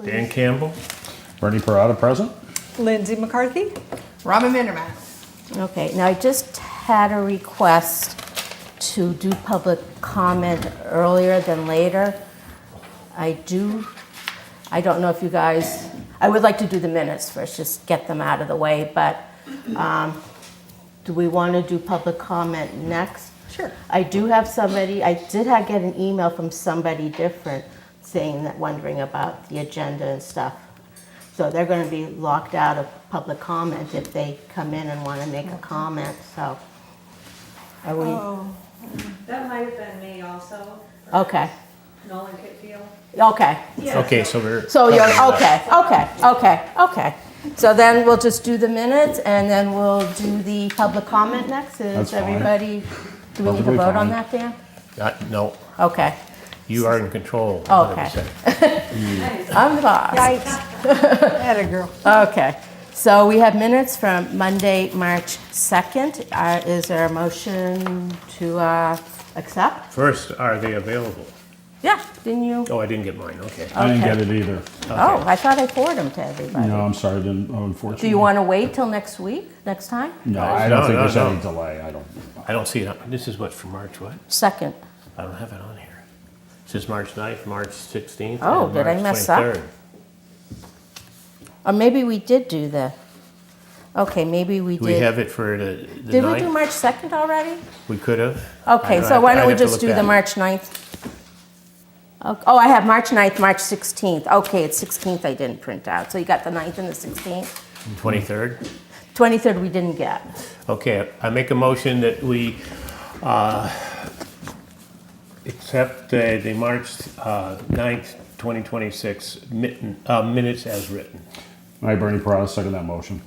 please. Dan Campbell. Bernie Parada, present. Lindsay McCarthy. Robin Vandermatt. Okay, now I just had a request to do public comment earlier than later. I don't know if you guys, I would like to do the minutes first, just get them out of the way, but do we want to do public comment next? Sure. I do have somebody, I did get an email from somebody different saying that, wondering about the agenda and stuff. So they're going to be locked out of public comment if they come in and want to make a comment, so. Are we, That might have been me also. okay, Nolan Kitfield. okay. Okay, so we're. So you're, okay. So then we'll just do the minutes and then we'll do the public comment next. That's Is fine. everybody, do we need to Perfectly vote on fine. that, Dan? No, Okay, you are in control. Okay. 100%. I'm the boss. Yikes. Atta girl. Okay, so we have minutes from Monday, March 2nd. Is there a motion to accept? First, are they available? Yeah, didn't you? Oh, I didn't get mine, okay. I didn't Okay. get it either. Oh, I thought I forwarded them to everybody. No, I'm sorry, I didn't, unfortunately. Do you want to wait till next week, next time? No, I don't think No, there's no. any delay, I don't. I don't see it. This is what, for March what? 2nd. I don't have it on here. It says March 9th, March 16th. Oh, and did I March mess up? 23rd. Or maybe we did do the, okay, maybe we Do we did. have it for the Did we do 9th? March 2nd already? We could have. Okay, so why don't we I'd have to just look do the back. March 9th? Oh, I have March 9th, March 16th. Okay, it's 16th I didn't print out. So you got the 9th and the 16th? 23rd? 23rd we didn't get. Okay, I make a motion that we accept the March 9th, 2026 minutes as written. I, Bernie Parada, second that motion.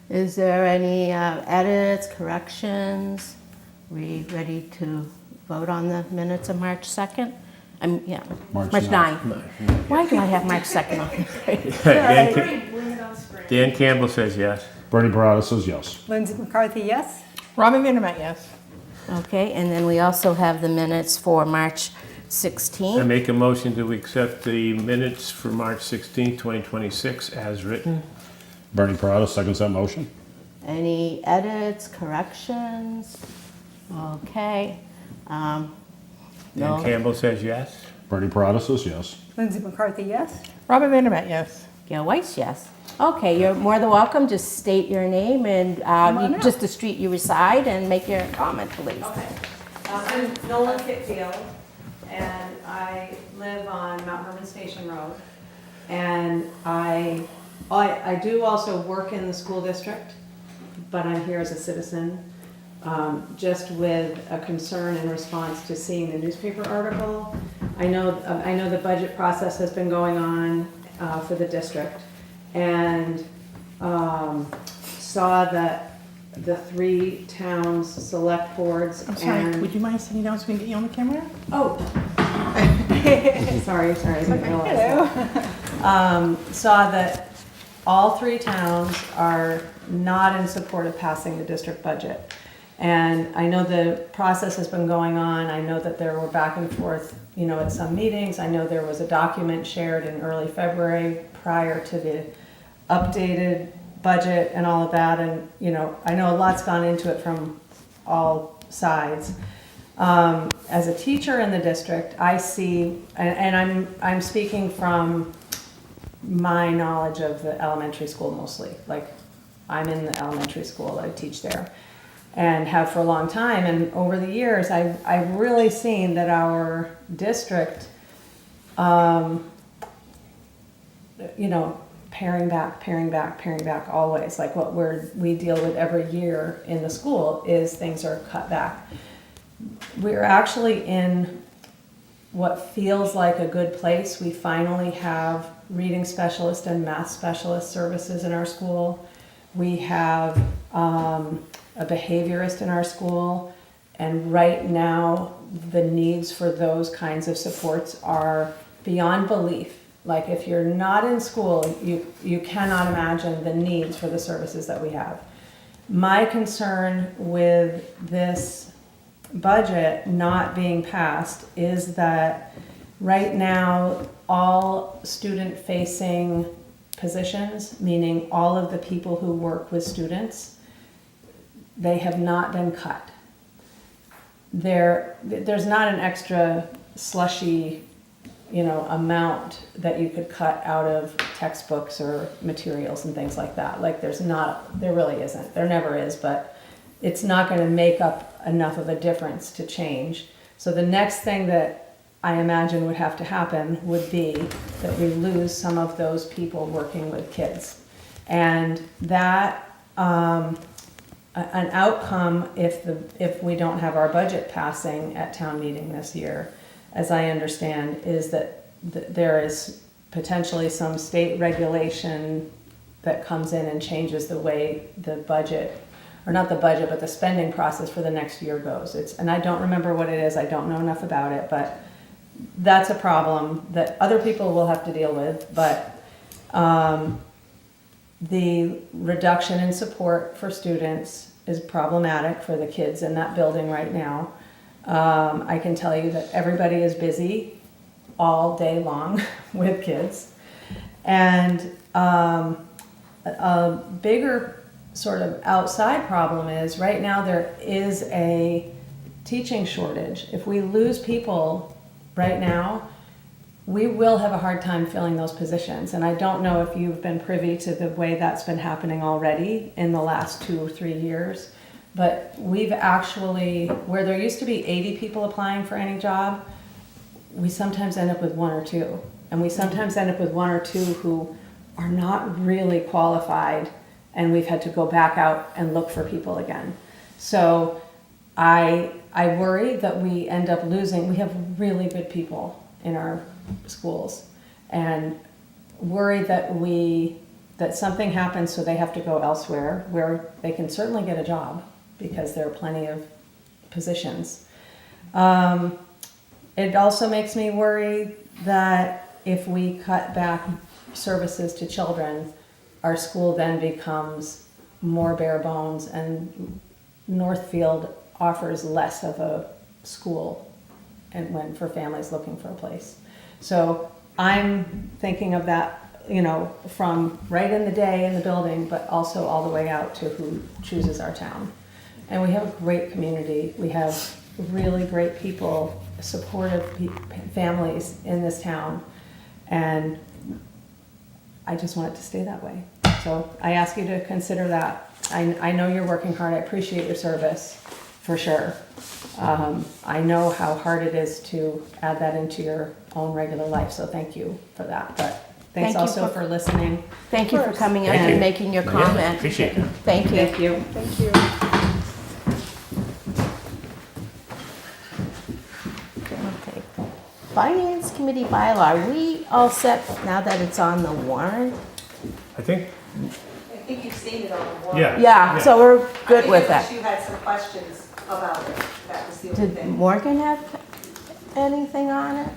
Is there any edits, corrections? We ready to vote on the minutes of March 2nd? Yeah, March March 9th. 9th. Why do I have March 2nd on here? Dan Dan Campbell says yes. Bernie Parada says yes. Lindsay McCarthy, yes. Robin Vandermatt, yes. Okay, and then we also have the minutes for March I 16th. make a motion to accept the minutes for March 16th, 2026 as written. Bernie Parada seconds that motion. Any edits, corrections? Okay. Dan No. Campbell says yes. Bernie Parada says yes. Lindsay McCarthy, yes. Robin Vandermatt, yes. Gail Weiss, yes. Okay, you're more than welcome. Just state your name and just the street you reside and make your comment, please. Okay. I'm Nolan Kitfield, and I live on Mount Herman Station Road. And I do also work in the school district, but I'm here as a citizen, just with a concern in response to seeing the newspaper article. I know the budget process has been going on for the district, and saw that the 3 towns select boards I'm sorry, and would you mind sitting down so we can get you on the camera? oh sorry, I didn't realize that. Saw that all 3 towns are not in support of passing the district budget. And I know the process has been going on. I know that there were back and forth, at some meetings. I know there was a document shared in early February prior to the updated budget and all of that. And, I know a lot's gone into it from all sides. As a teacher in the district, I see, and I'm speaking from my knowledge of the elementary school mostly. Like, I'm in the elementary school, I teach there, and have for a long time. And over the years, I've really seen that our district, paring back always. Like what we deal with every year in the school is things are cut back. We're actually in what feels like a good place. We finally have reading specialist and math specialist services in our school. We have a behaviorist in our school, and right now the needs for those kinds of supports are beyond belief. Like, if you're not in school, you cannot imagine the needs for the services that we have. My concern with this budget not being passed is that right now all student-facing positions, meaning all of the people who work with students, they have not been cut. There's not an extra slushy, amount that you could cut out of textbooks or materials and things like that. Like there really isn't. There never is, but it's not going to make up enough of a difference to change. So the next thing that I imagine would have to happen would be that we lose some of those people working with kids. And that, an outcome if we don't have our budget passing at town meeting this year, as I understand, is that there is potentially some state regulation that comes in and changes the way the budget, or not the budget, but the spending process for the next year goes. And I don't remember what it is, I don't know enough about it, but that's a problem that other people will have to deal with. But the reduction in support for students is problematic for the kids in that building right now. I can tell you that everybody is busy all day long with kids. And a bigger sort of outside problem is right now there is a teaching shortage. If we lose people right now, we will have a hard time filling those positions. And I don't know if you've been privy to the way that's been happening already in the last 2 or 3 years. But we've actually, where there used to be 80 people applying for any job, we sometimes end up with 1 or 2. And we sometimes end up with 1 or 2 who are not really qualified, and we've had to go back out and look for people again. So I worry that we end up losing, we have really good people in our schools, and worry that something happens so they have to go elsewhere where they can certainly get a job because there are plenty of positions. It also makes me worry that if we cut back services to children, our school then becomes more bare bones, and Northfield offers less of a school and when for families looking for a place. So I'm thinking of that, from right in the day in the building, but also all the way out to who chooses our town. And we have a great community. We have really great people, supportive families in this town. And I just want it to stay that way. So I ask you to consider that. I know you're working hard. I appreciate your service, for sure. I know how hard it is to add that into your own regular life, so thank you for that. But thanks Thank you also for- for listening. Thank you for coming out Thank you. and making your Yeah, comment. appreciate it. Thank you. Thank you. Thank you. Okay. Finance Committee bylaw, we all set now that it's on the warrant? I think, I think you've seen it on the warrant. yeah. Yeah, so we're good I with think that. you had some questions about it, that was the only Did thing. Morgan have anything on it?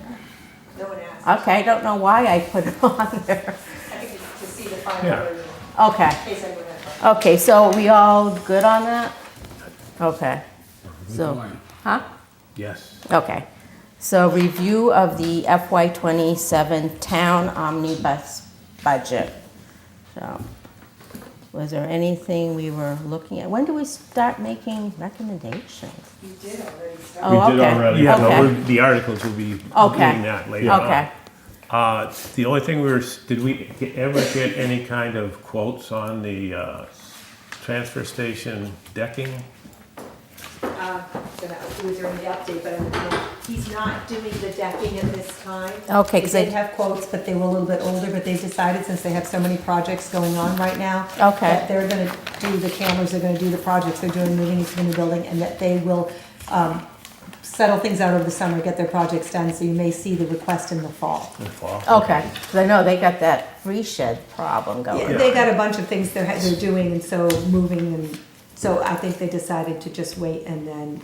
No one asked. Okay, I don't know why I put it on there. I think it's to see the final Yeah. version, Okay, in case anyone had questions. okay, so we all good on that? Okay, so, huh? Yes. Okay, so review of the FY '27 town omnibus budget. So, was there anything we were looking at? When do we start making recommendations? You did already start. Oh, We did okay. already. Yeah, Okay. but the articles will be Okay. doing that later on. Okay, The only thing did we ever get any kind of quotes on the transfer station decking? Gonna do it during the update, but he's not doing the decking at this time. Okay, 'cause They they- did have quotes, but they were a little bit older, but they've decided, since they have so many projects going on right now, Okay. that they're gonna do the cameras, they're gonna do the projects, they're doing moving into the new building, and that they will settle things out over the summer, get their projects done, so you may see the request in the fall. In the fall? okay, because I know they got that free shed problem Yeah, going. they got a bunch of things they're doing, and so moving, and so I think they decided to just wait and then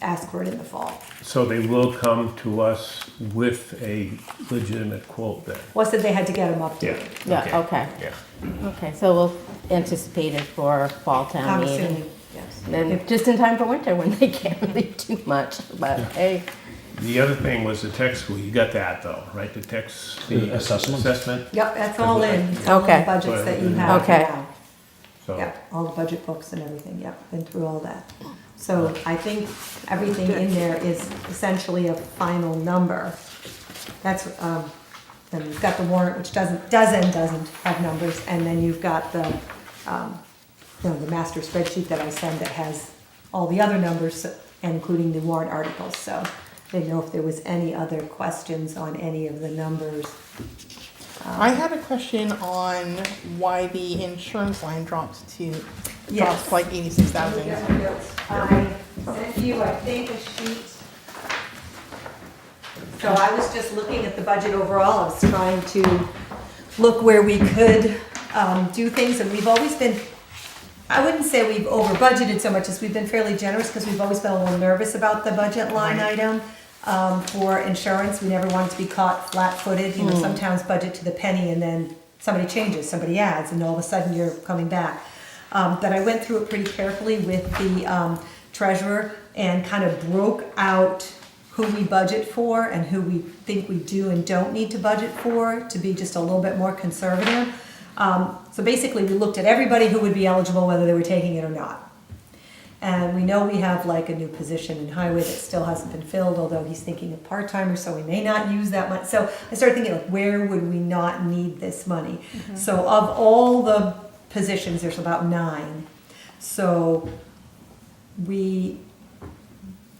ask for it in the fall. So they will come to us with a legitimate quote then? Well, said they had to get them updated. Yeah, okay, Yeah. okay, so we'll anticipate it for fall town I'm meeting. assuming, yes. And just in time for winter when they can't really do much, but hey, The other thing was the tech school, you got that though, right, the The assessment? Assessment, Yep, that's all in. It's all in Okay. the budgets that you have Okay. now. so. Yeah, all the budget books and everything, yeah, been through all that. So I think everything in there is essentially a final number. That's, then you've got the warrant, which doesn't have numbers, and then you've got the, the master spreadsheet that I send that has all the other numbers, including the warrant articles, so I didn't know if there was any other questions on any of the numbers. I had a question on why the insurance line drops Yes. to like 86,000. I sent you, I think, a sheet. So I was just looking at the budget overall, I was trying to look where we could do things, and we've always been, I wouldn't say we've over budgeted so much as we've been fairly generous, because we've always been a little nervous about the budget line item for insurance. We never wanted to be caught flat-footed, you know, some towns budget to the penny and then somebody changes, somebody adds, and all of a sudden you're coming back. But I went through it pretty carefully with the treasurer and kind of broke out who we budget for and who we think we do and don't need to budget for to be just a little bit more conservative. So basically, we looked at everybody who would be eligible, whether they were taking it or not. And we know we have like a new position in highway that still hasn't been filled, although he's thinking of part-timers, so we may not use that much. So I started thinking, like, where would we not need this money? So of all the positions, there's about 9. So we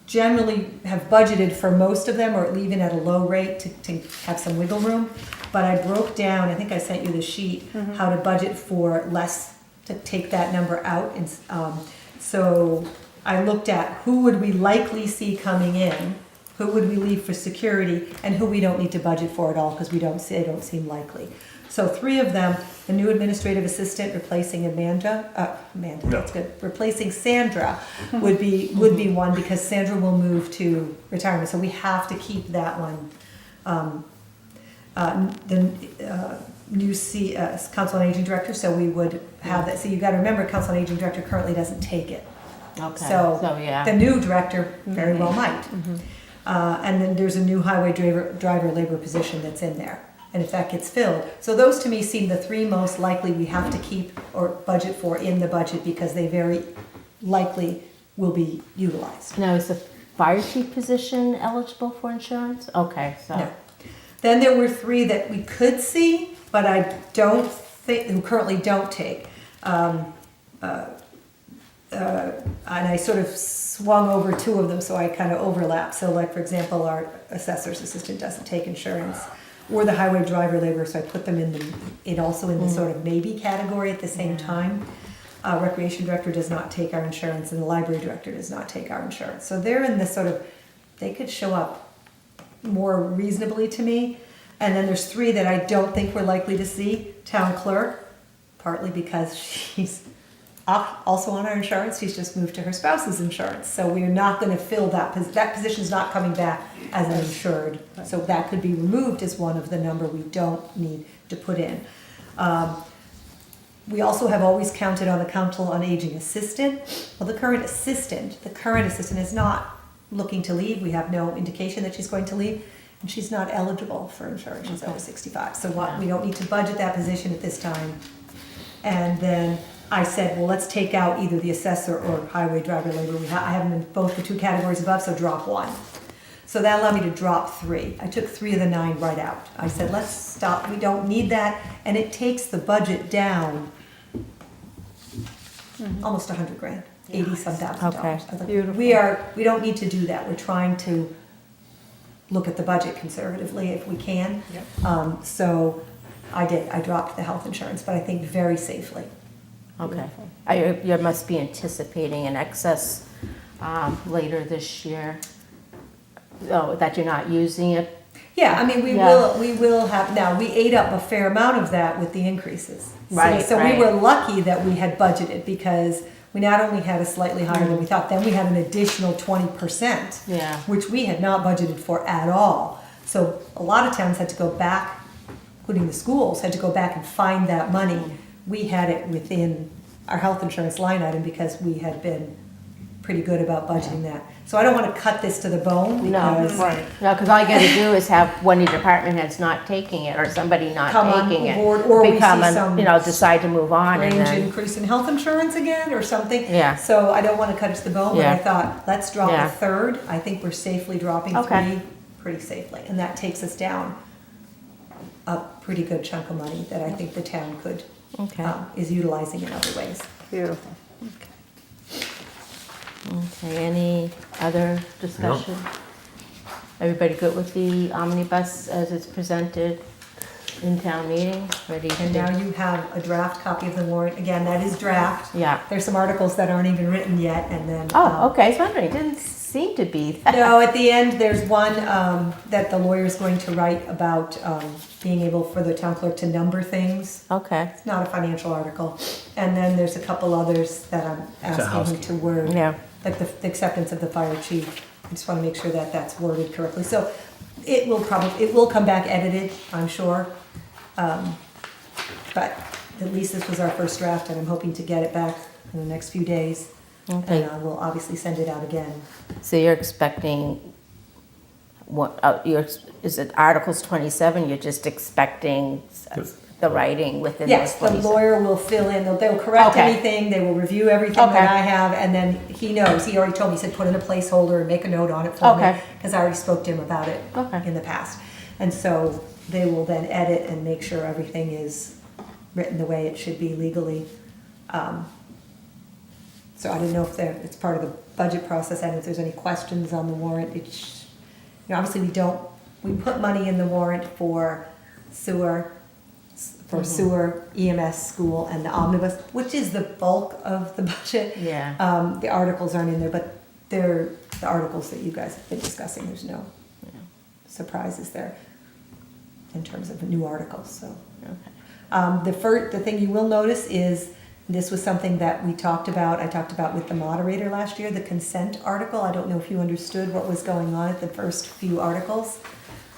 generally have budgeted for most of them, or leaving at a low rate to have some wiggle room. But I broke down, I think I sent you the sheet, how to budget for less, to take that number out. And so I looked at who would we likely see coming in, who would we leave for security, and who we don't need to budget for at all, because they don't seem likely. So 3 of them, the new administrative assistant replacing Amanda, that's good, replacing Sandra would be one, because Sandra will move to retirement, so we have to keep that one. The new Council on Aging Director, so we would have that. So you gotta remember, Council on Aging Director currently doesn't take it. Okay, So yeah. the new director very well might. And then there's a new highway driver labor position that's in there. And if that gets filled, so those to me seem the 3 most likely we have to keep or budget for in the budget, because they very likely will be utilized. Now, is the fire chief position eligible for insurance? Okay, so. No. Then there were 3 that we could see, but I don't think, who currently don't take. And I sort of swung over 2 of them, so I kind of overlap. So like, for example, our assessor's assistant doesn't take insurance, or the highway driver labor, so I put them also in the sort of maybe category at the same time. Recreation director does not take our insurance, and the library director does not take our insurance. So they're in this sort of, they could show up more reasonably to me. And then there's 3 that I don't think we're likely to see. Town clerk, partly because she's also on our insurance. She's just moved to her spouse's insurance. So we're not going to fill that position is not coming back as an insured. So that could be removed as one of the number we don't need to put in. We also have always counted on the Council on Aging assistant. Well, the current assistant is not looking to leave. We have no indication that she's going to leave. And she's not eligible for insurance. She's over 65. So we don't need to budget that position at this time. And then I said, well, let's take out either the assessor or highway driver labor. I have them in both the 2 categories above, so drop 1. So that allowed me to drop 3. I took 3 of the 9 right out. I said, let's stop. We don't need that. And it takes the budget down almost $100,000, 80-some thousand dollars. I was like, we don't need to do that. We're trying to look at the budget conservatively if we can. So I did. I dropped the health insurance, but I think very safely. Okay. You must be anticipating an excess later this year, that you're not using it. Yeah, I mean, we will have, now, we ate up a fair amount of that with the increases. Right, So right. we were lucky that we had budgeted, because we not only had a slightly higher than we thought, then we had an additional 20%. Yeah. Which we had not budgeted for at all. So a lot of towns had to go back, including the schools, had to go back and find that money. We had it within our health insurance line item because we had been pretty good about budgeting that. So I don't want to cut this to the bone No, because no, because all you gotta do is have one of the department heads not taking it, or somebody not Come on taking it. board, or we become see a- some You know, decide to move on and range then, increase in health insurance again or something. Yeah. So I don't want to cut it to the bone, but I Yeah. thought, let's drop Yeah. a third. I think we're safely dropping Okay. three pretty safely. And that takes us down a pretty good chunk of money that I think the town could, Okay. is utilizing in other ways. Beautiful. okay, any other discussion? Everybody good with the omnibus as it's presented in town meeting, ready And to? now you have a draft copy of the warrant. Again, that is draft. Yeah. There's some articles that aren't even written yet and then. Oh, okay, I was wondering, it didn't seem to be. No, at the end, there's one that the lawyer's going to write about being able for the town clerk to number things. Okay, It's not a financial article. And then there's a couple others that I'm asking him to word. yeah, Like the acceptance of the fire chief. I just want to make sure that that's worded correctly. So it will come back edited, I'm sure. But at least this was our first draft and I'm hoping to get it back in the next few days. Okay. And I will obviously send it out again. so you're expecting, what, is it Articles 27, you're just expecting the writing within those Yes, the 27? lawyer will fill in, they'll correct Okay. anything, they will review everything Okay. that I have, and then he knows, he already told me, he said, put in a placeholder and make a note on it for me. Okay. Because I already spoke to him about it Okay. in the past. And so they will then edit and make sure everything is written the way it should be legally. So I didn't know if it's part of the budget process, and if there's any questions on the warrant. Obviously we put money in the warrant for sewer, EMS, school, and the omnibus, which is the bulk of the budget. Yeah. The articles aren't in there, but they're the articles that you guys have been discussing. There's no surprises there in terms of new articles, so. Okay. The thing you will notice is, this was something that I talked about with the moderator last year, the consent article. I don't know if you understood what was going on at the first few articles.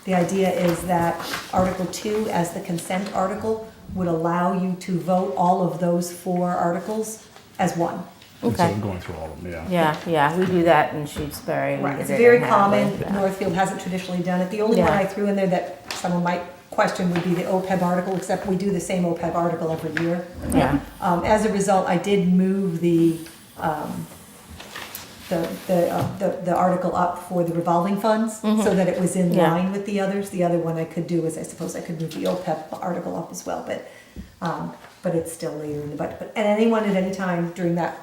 The idea is that Article 2, as the consent article, would allow you to vote all of those 4 articles as one. Instead Okay. of going through all of them, yeah. Yeah, we do that in Shutesbury. We Right, it's did very in Hadley, common. yeah. Northfield hasn't traditionally done it. The only one Yeah. I threw in there that someone might question would be the OPEB article, except we do the same OPEB article every year. Yeah, As a result, I did move the article up for the revolving funds, so that it was in Yeah. line with the others. The other one I could do is, I suppose I could move the OPEB article up as well, but it's still later in the budget. But anyone at any time during that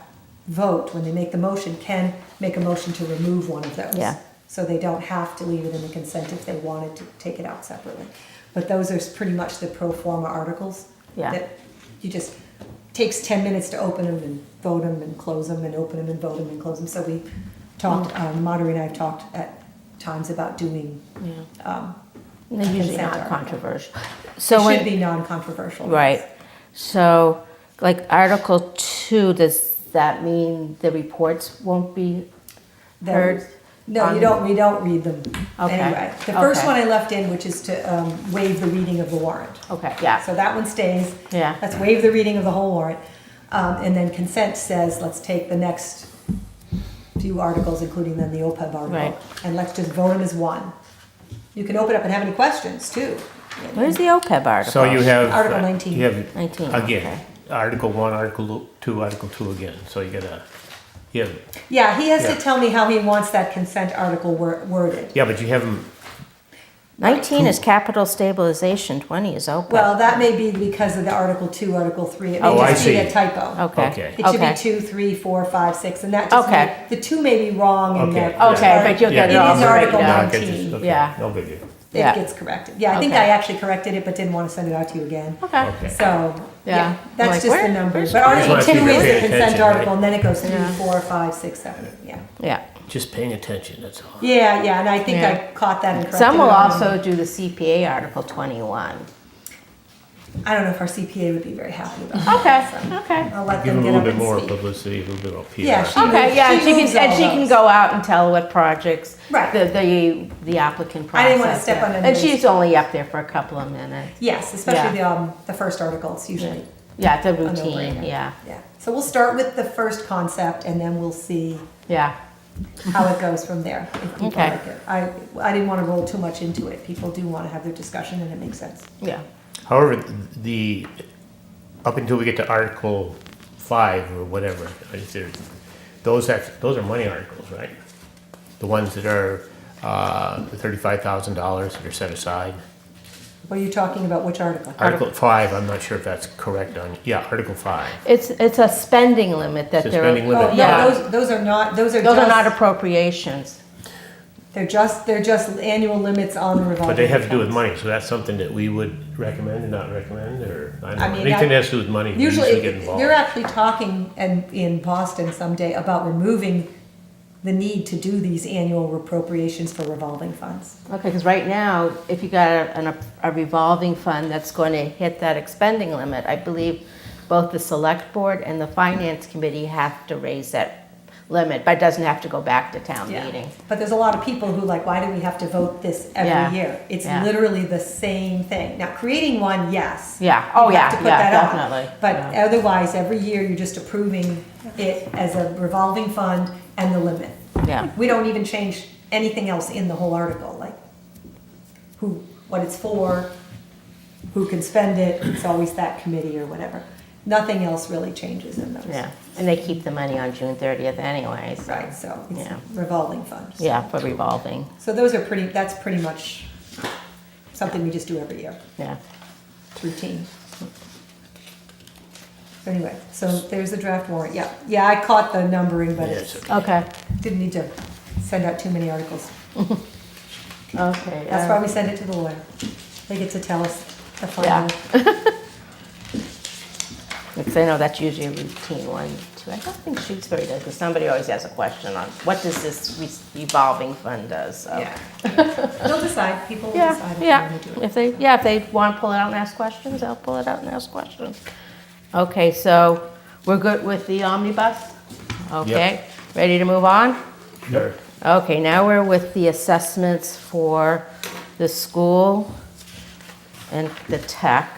vote, when they make the motion, can make a motion to remove one of those. Yeah. So they don't have to leave it in the consent if they wanted to take it out separately. But those are pretty much the pro forma articles. Yeah. That you just, takes 10 minutes to open them and vote them and close them and open them and vote them and close them. So we talked, the moderator and I have talked at times about doing, yeah. They're usually consent not article. controversial. it So when, should be non-controversial. right, so like Article 2, does that mean the reports won't be heard? No, we don't read them. Okay. Anyway, the first Okay. one I left in, which is to waive the reading of the warrant. Okay, yeah, So that one stays. Yeah. Let's waive the reading of the whole warrant. And then consent says, let's take the next few articles, including then the OPEB article. Right. And let's just vote them as one. You can open up and have any questions too. where's the OPEB article? So you have. Article 19. You have, 19, okay. again, Article 1, Article 2, Article 2 again, so you gotta, yeah, Yeah, he has to Yeah. tell me how he wants that consent article worded. yeah, but you have them, 19 is capital stabilization, 20 is OPEB. Well, that may be because of the Article 2, Article 3. It may Oh, I just be see. a typo. Okay. Okay. It should be Okay. 2, 3, 4, 5, 6, and that just Okay. may, the 2 may be wrong and Okay. that. Okay, but you'll get It it all is straightened Article out. 19. okay, Yeah. no biggie. Yeah. It gets corrected. Yeah, I think Okay. I actually corrected it, but didn't want to send it out to you again. Okay. Okay. So, Yeah. yeah, I'm that's like, just where- the numbers. where's But Article Just wanna 2 see if is you the pay consent attention, article, right? and then it goes 3, Yeah. 4, 5, 6, 7, yeah. Yeah. Just paying attention, that's all. Yeah, and I think Yeah. I caught that and corrected Some will it on- also do the CPA Article 21. I don't know if our CPA would be very happy about that. Okay, so okay. I'll let Give them them a get little up bit and more speak. publicity, a little bit of PR. Yeah, she- Okay, yeah, she she moves can, all she can those. go out and tell what projects, Right. the applicant process. I didn't wanna step on And anybody's- she's only up there for a couple of minutes. Yes, especially the first article, it's usually Yeah, it's a a routine, no-brainer. yeah, Yeah, so we'll start with the first concept and then we'll see yeah. how it goes from there. If people Okay. like it. I didn't want to roll too much into it. People do want to have their discussion and it makes sense. Yeah. However, up until we get to Article 5 or whatever, those are money articles, right? The ones that are the $35,000 that are set aside. What are you talking about? Which article? Article 5, I'm not sure if that's correct Article 5. It's a spending limit that It's a they're. spending limit. Oh, no, Yeah. those are not, those are Those are not just, appropriations. they're just annual limits on the revolving. But they have to do with funds. money, so that's something that we would recommend or not recommend, or, I I don't know, mean, anything that- that has to do with money, we usually Usually, get involved. they're actually talking in Boston someday about removing the need to do these annual appropriations for revolving funds. Okay, because right now, if you got a revolving fund that's going to hit that expending limit, I believe both the select board and the finance committee have to raise that limit, but it doesn't have to go back to town meeting. But there's a lot of people who like, why do we have to vote this Yeah. every year? It's Yeah. literally the same thing. Now, creating one, yes. Yeah, oh You have yeah, to put yeah, that on. definitely. But Yeah. otherwise, every year, you're just approving it as a revolving fund and the limit. Yeah, We don't even change anything else in the whole article, like what it's for, who can spend it, it's always that committee or whatever. Nothing else really changes in those. yeah, and they keep the money on June 30th anyway, so. Right, so it's Yeah. revolving funds. Yeah, for revolving, So that's pretty much something we just do every year. yeah. It's routine. Anyway, so there's the draft warrant, yeah. Yeah, I caught the numbering, but Yeah, it's, it's Okay, didn't need to send out too many articles. okay. That's why we send it to the lawyer. They get to tell us the Yeah. final. Because I know that's usually a routine one too. I don't think she's very good, because somebody always has a question on what does this revolving fund does, so. Yeah. They'll decide, people will Yeah, decide if they yeah, want to do it. if they want to pull it out and ask questions, they'll pull it out and ask questions. Okay, so we're good with the omnibus? Okay, ready to move on? Sure. Okay, now we're with the assessments for the school and the tech.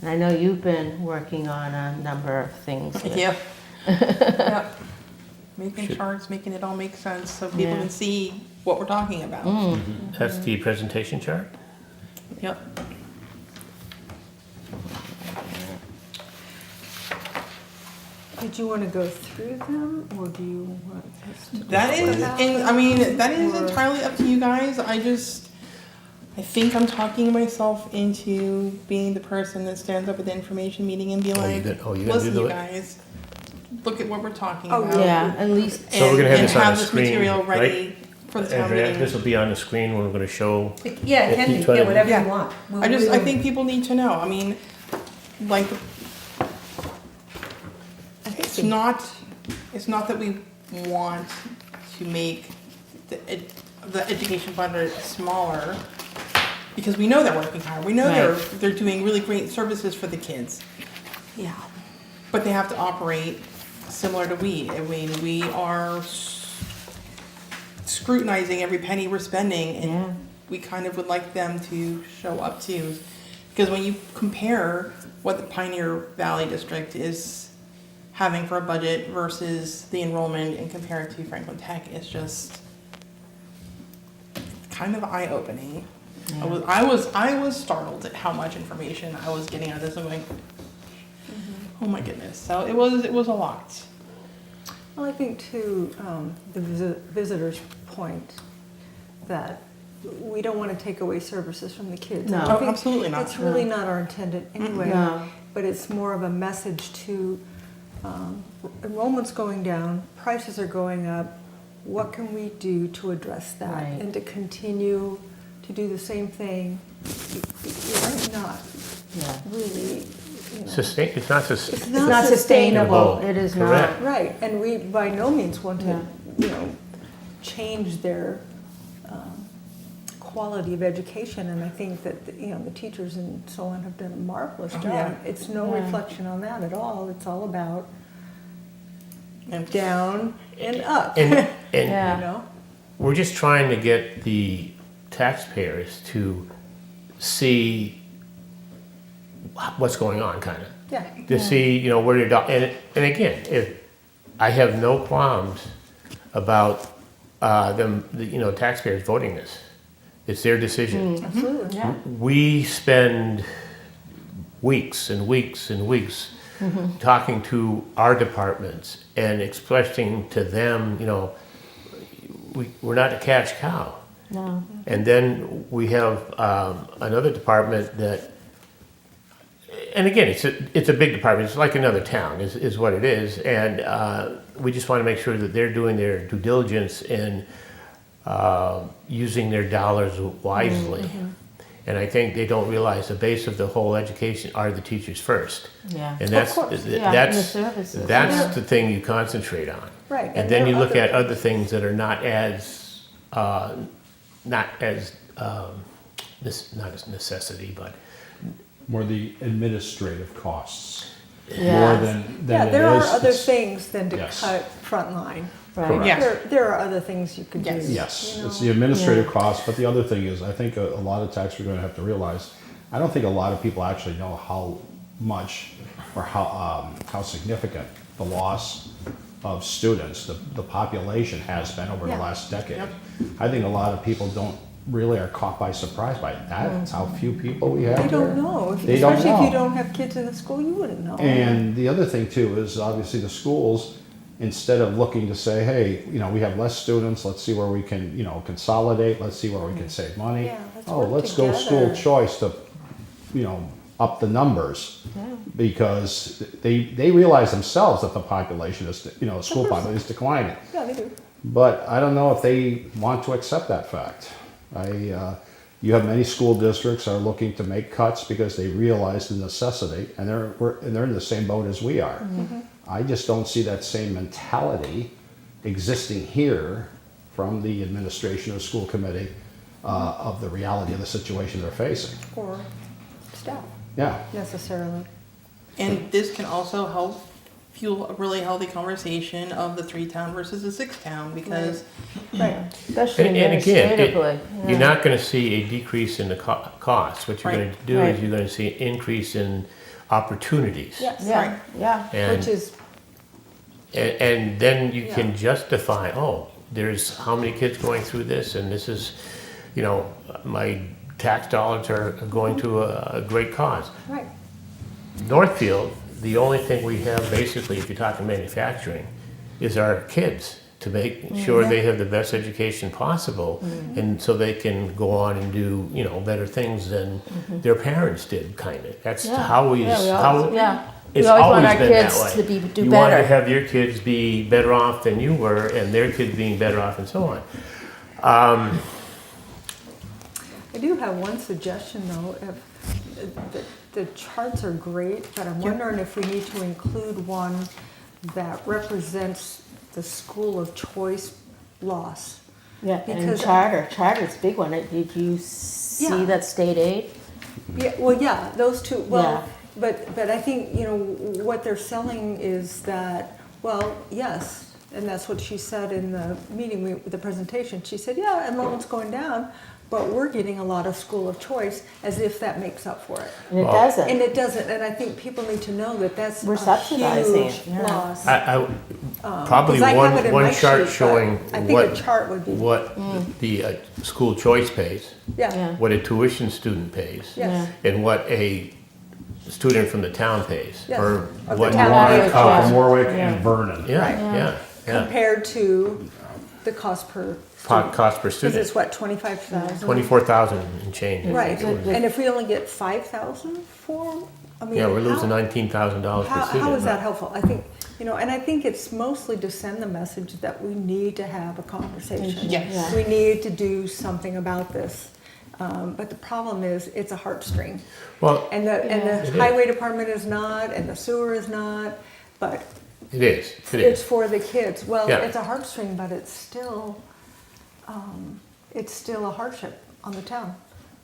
And I know you've been working on a number of things. Yeah. Yep. Making charts, making it all make sense so people Yeah. can see what we're talking about. That's the presentation chart? Yep. Did you want to go through them, or do you want us to? That is, that is entirely up to you guys. I think I'm talking myself into being the person that stands up at the information meeting and be Oh, you like, got- oh, you're gonna listen, do you it?" guys, look at what we're talking Oh, about. Yeah, at least, So we're gonna have and this on have the this screen, material right? ready for the town Andrea, meeting. this will be on the screen when we're gonna show, Yeah, it can be, Each one yeah, of whatever Yeah. you want. I think people need to know. I mean, like, it's not that we want to make the education budget smaller, because we know they're working hard. We know Right. they're doing really great services for the kids. Yeah. But they have to operate similar to we. I mean, we are scrutinizing every penny we're spending, and Yeah. we kind of would like them to show up to. Because when you compare what the Pioneer Valley District is having for a budget versus the enrollment and compare it to Franklin Tech, it's just kind of eye-opening. I was startled at how much information I was getting out of this. I'm like, oh my goodness. So it was a lot. Well, I think too, the visitor's point, that we don't want to take away services from the kids. No. I Oh, think absolutely not. It's really not our intended anyway. No. But it's more of a message to, enrollment's going down, prices are going up. What can we do to address that? Right. And to continue to do the same thing, you're not yeah. really, you know. it's not It's not sustainable, it is not. Correct. Right, and we by no means want Yeah. to, change their quality of education, and I think that, the teachers and so on have done a marvelous job. yeah. It's no Yeah. reflection on that at all, it's all about And down and up, And Yeah. we're just trying to get the taxpayers to see what's going on, kind of. Yeah. to see, you know, where your and again, if I have no qualms about them, you know, taxpayers voting this. It's their decision. Absolutely. Yeah. We spend weeks and weeks and weeks talking to our departments and expressing to them, you know, we're not a cash cow. No. And then we have another department that, and again, it's a big department. It's like another town, is what it is. And we just want to make sure that they're doing their due diligence and using their dollars wisely. And I think they don't realize the base of the whole education are the teachers first. Yeah. And that's course. Yeah, and the that's services. that's the thing you concentrate on. Right. And And then there you are look other- at other things that are not as not as necessity, but More the administrative costs. More Yes. than Yeah, it there are is- other it's- things than to Yes. cut frontline. Right. Yeah. There are other things you could do. Yes. Yes, you it's know. the administrative costs, but the other thing is, I think a lot of tax we're gonna have to realize, I don't think a lot of people actually know how much or how significant the loss of students, the population has been over the Yeah. last decade. I think a lot of people really are caught by surprise by that. That's how few people we have They here. don't know. They don't Especially if you know. don't have kids in the school, you wouldn't know. And the other thing too is obviously the schools, instead of looking to say, hey, you know, we have less students, let's see where we can, you know, consolidate, let's see where we can save money. Yeah, let's Oh, work let's go school together. choice to, you know, up the numbers. Because they realize themselves that the population is, you know, the school population is declining. Yeah, they do. But I don't know if they want to accept that fact. You have many school districts are looking to make cuts because they realize the necessity, and they're in the same boat as we are. I just don't see that same mentality existing here from the administration or school committee of the reality of the situation they're facing. Or staff, Yeah, necessarily. And this can also help fuel a really healthy conversation of the 3-town versus the 6-town, because Right. Especially and again, administratively. you're not going to see a decrease in the cost. What you're Right. going to do Right. is you're going to see an increase in opportunities. Yes. Yeah, yeah. And, Which is, and then you Yeah. can justify, oh, there's how many kids going through this, and this is, you know, my tax dollars are going to a great cause. right. Northfield, the only thing we have basically, if you're talking manufacturing, is our kids to make sure they have the best education possible, and so they can go on and do, you know, better things than their parents did, kind of. That's Yeah. how we, Yeah, we how, always- yeah. it's We always want always our been that kids way. to do You want to better. have your kids be better off than you were, and their kids being better off, and so on. I do have one suggestion though, if, the charts are great, but I'm wondering if we need to include one that represents the school of choice loss. Yeah, and Because- charter's a big one. Did you see Yeah. that state aid? Yeah, well, yeah, those two, Yeah. well, but I think, you know, what they're selling is that, well, yes, and that's what she said in the meeting, the presentation, she said, yeah, enrollment's going down, but we're getting a lot of school of choice, as if that makes up for it. And it Well- doesn't. And it doesn't, and I think people need to know that that's We're a subsidizing huge it, yeah. loss. Probably 'Cause I have it in one my chart sheet, showing but I think a what, chart would be, what the school choice pays, yeah, Yeah. what a tuition student pays, yes, and what a student from the town pays, Yes. or Of the what town. Warwick, Yeah. from Warwick Yeah. and Vernon. yeah, Right. yeah, yeah, compared to the cost per Co- student. cost per Because student, it's what, 25,000? 24,000 and change. Right, Good. and if we only get 5,000 for, I mean. Yeah, we're how- losing $19,000 per student. How is that helpful? I think, you know, and I think it's mostly to send the message that we need to have a conversation. Yes. Yeah. We need to do something about this. But the problem is, it's a heartstring. Well, And It the is. highway department is not, and the sewer is not, but it is, it it's is. for the kids. Well, Yeah. it's a heartstring, but it's still a hardship on the town.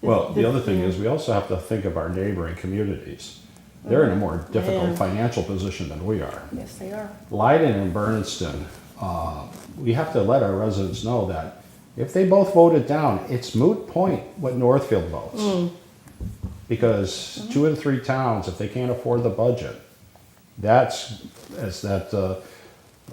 Well, the other thing is, we also have to think of our neighboring communities. They're in a more difficult Yeah. financial position than we are. Yes, they are. Leiden and Bernardston, we have to let our residents know that if they both vote it down, it's moot point what Northfield votes. Because 2 and 3 towns, if they can't afford the budget, that's, as that, the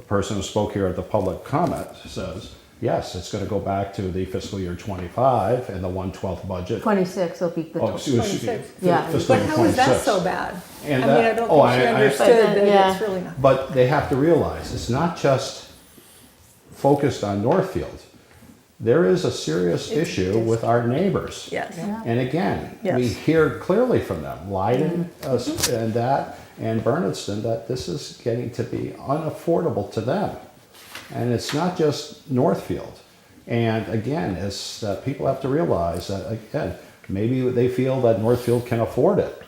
person who spoke here at the public comment says, yes, it's gonna go back to the fiscal year 25 and the 1/12 budget. 26 will be the Oh, excuse me, 26. Yeah. fiscal But year how is that 26. so bad? And I mean, I that- don't oh, think she I- understood But, that yeah. it's really not. But they have to realize, it's not just focused on Northfield. There is a serious issue with our neighbors. Yes. And again, we Yes. hear clearly from them, Leiden and that, and Bernardston, that this is getting to be unaffordable to them. And it's not just Northfield. And again, it's that people have to realize that, again, maybe they feel that Northfield can afford it,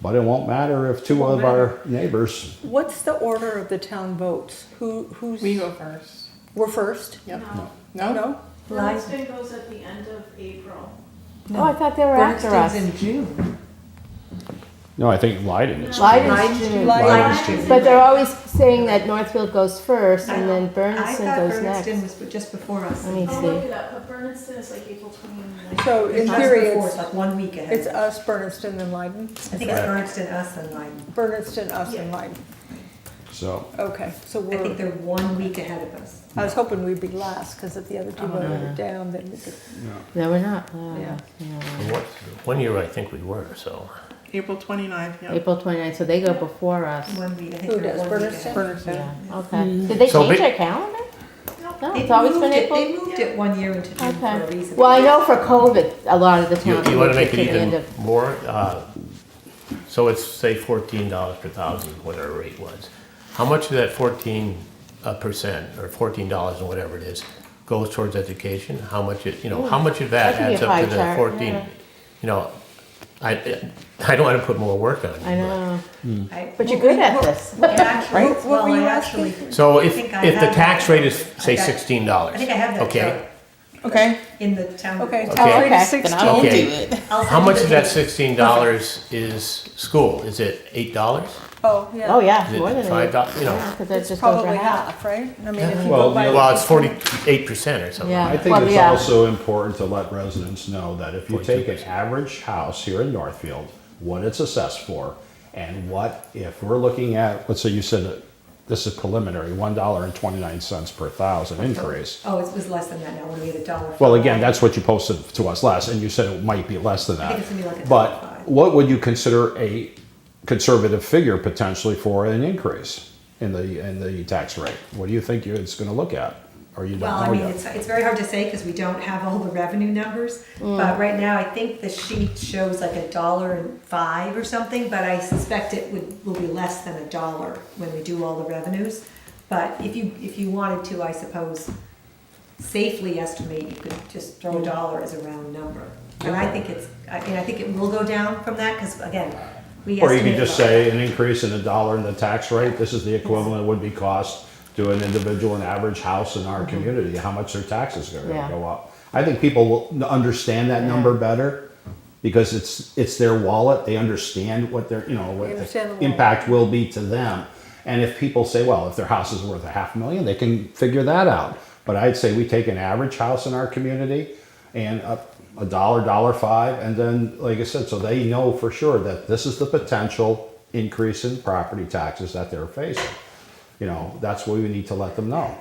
but it won't matter if 2 of our neighbors. What's the order of the town votes? Who's? We go first. We're first? Yep. No. No? No? Bernardston goes at the end of April. Oh, I thought they were after us. Bernardston's in June. No, I think Leiden is. Leiden's June. Leiden's June. But they're always saying that Northfield goes first and then I Bernardston thought goes Bernardston next. was just before us. Let me I'll look see. it up, but Bernardston is like April 29th. So in Us theory, before, it's, like 1 week ahead. it's us, Bernardston, and Leiden? I think it's Bernardston, us, and Leiden. Bernardston, us, and Yeah. Leiden. So, Okay, so I think we're, they're 1 week ahead of us. I was hoping we'd be last, because if the other two voted down, then we could. No, we're not. Yeah. One year I think we were, so. April 29th, yeah. April 29th, so they go before us. 1 week, I think Who they're does, 1 week Bernardston? ahead. Bernardston. Yeah, okay. Did they So change ba- their calendar? No, They it's always been moved it- April? They moved it 1 year into June for a Okay. reason. Well, I know for COVID, a lot of the You, towns you wanna moved make it to the end even of. more, so it's say $14 per thousand, whatever rate was. How much of that 14% or $14 or whatever it is goes towards education? How much how much of that That could be adds a up to pie the chart, 14? yeah. You know, I don't wanna put more work on it. I know, I- but you're good at this. Actually, What well, were you I asking? actually, So I if think I the have tax that. rate is, say, I got- $16. I think I have that Okay, chart Okay. in the town. Okay, report. tax rate okay. is 16. I'll do Okay. it. I'll How send much you of the that date. $16 is school? Is it $8? Oh, yeah. Oh, yeah, Is it more than $5? You know. Yeah, because that's It's just over probably half. half, right? I mean, if you Well, go by. Well, it's 48% or something. Yeah. I think Well, it's yeah. also important to let residents know that if you take an 42%. average house here in Northfield, what it's assessed for, and what, if we're looking at, let's say you said that this is preliminary, $1.29 per thousand increase. Oh, it was less than that now, when we had $1. Well, again, that's what you posted to us last, and you said it might be less than I that. think it's gonna be like a But $1.05. what would you consider a conservative figure potentially for an increase in the tax rate? What do you think it's gonna look at? Or you Well, don't I know mean, yet? it's very hard to say because we don't have all the revenue numbers. But right now, I think the sheet shows like $1.05 or something, but I suspect it will be less than $1 when we do all the revenues. But if you wanted to, I suppose, safely estimate, you could just throw $1 as a round number. And I think I think it will go down from that because again, we Or you estimate. could just say an increase in $1 in the tax rate, this is the equivalent would be cost to an individual, an average house in our community, how much their taxes are Yeah. gonna go up. I think people will understand that number better, because it's their wallet, they understand what their, what understand the the wallet. impact will be to them. And if people say, well, if their house is worth $500,000, they can figure that out. But I'd say we take an average house in our community and up $1, $1.05, and then, like I said, so they know for sure that this is the potential increase in property taxes that they're facing. That's what we need to let them know.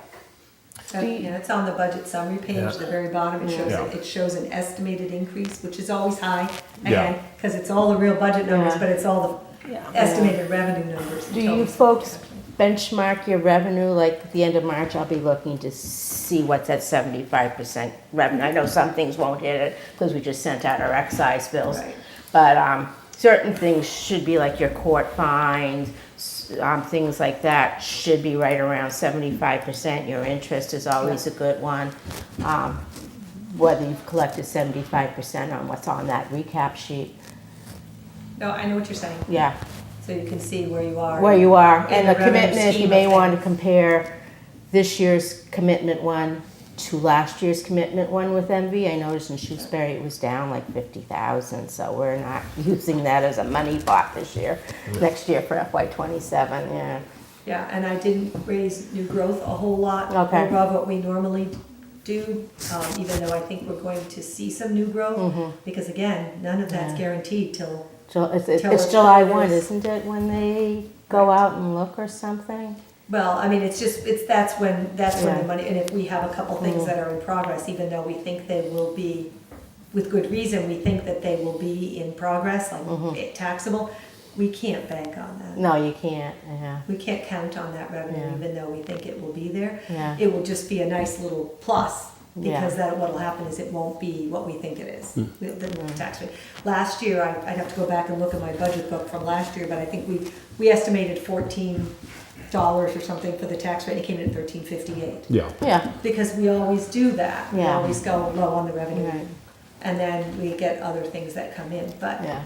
Yeah, it's on the budget summary page, the very bottom, Yeah. it shows an estimated increase, which is always high, Yeah. again, because it's all the real budget numbers, Yeah. but it's all Yeah. the estimated revenue numbers. Do you folks benchmark your revenue, like at the end of March, I'll be looking to see what's at 75% revenue. I know some things won't hit it because we just sent out our excise bills. Right. But certain things should be like your court fines, things like that should be right around 75%. Your interest is always a good one. Whether you've collected 75% on what's on that recap sheet. No, I know what you're saying, Yeah. so you can see where you are. Where you are, in and the the revenue commitment, if you scheme may of want to things. compare this year's commitment one to last year's commitment one with MV. I noticed in Shrewsbury it was down like 50,000, so we're not using that as a money pot this year. Next year for FY '27, yeah. Yeah, and I didn't raise new growth a whole lot Okay. above what we normally do, even though I think we're going to see some new growth. Because again, none of that's Yeah. guaranteed till Till It's it's July done, 1, it's- isn't it, when they go Right. out and look or something? Well, I mean, that's when Yeah. the money, and if we have a couple things that are in progress, even though we think they will be, with good reason, we think that they will be in progress, like taxable, we can't bank on that. No, you can't, yeah. We can't count on that revenue, Yeah. even though we think it will be there. Yeah. It will just be a nice little plus, because Yeah. that, what'll happen is it won't be what we think it is, the tax rate. Last year, I'd have to go back and look at my budget book from last year, but I think we estimated $14 or something for the tax rate, it came in at $13.58. Yeah. Yeah, Because we always do that, we Yeah. always go low on the revenue. Right. And then we get other things that come in, Yeah.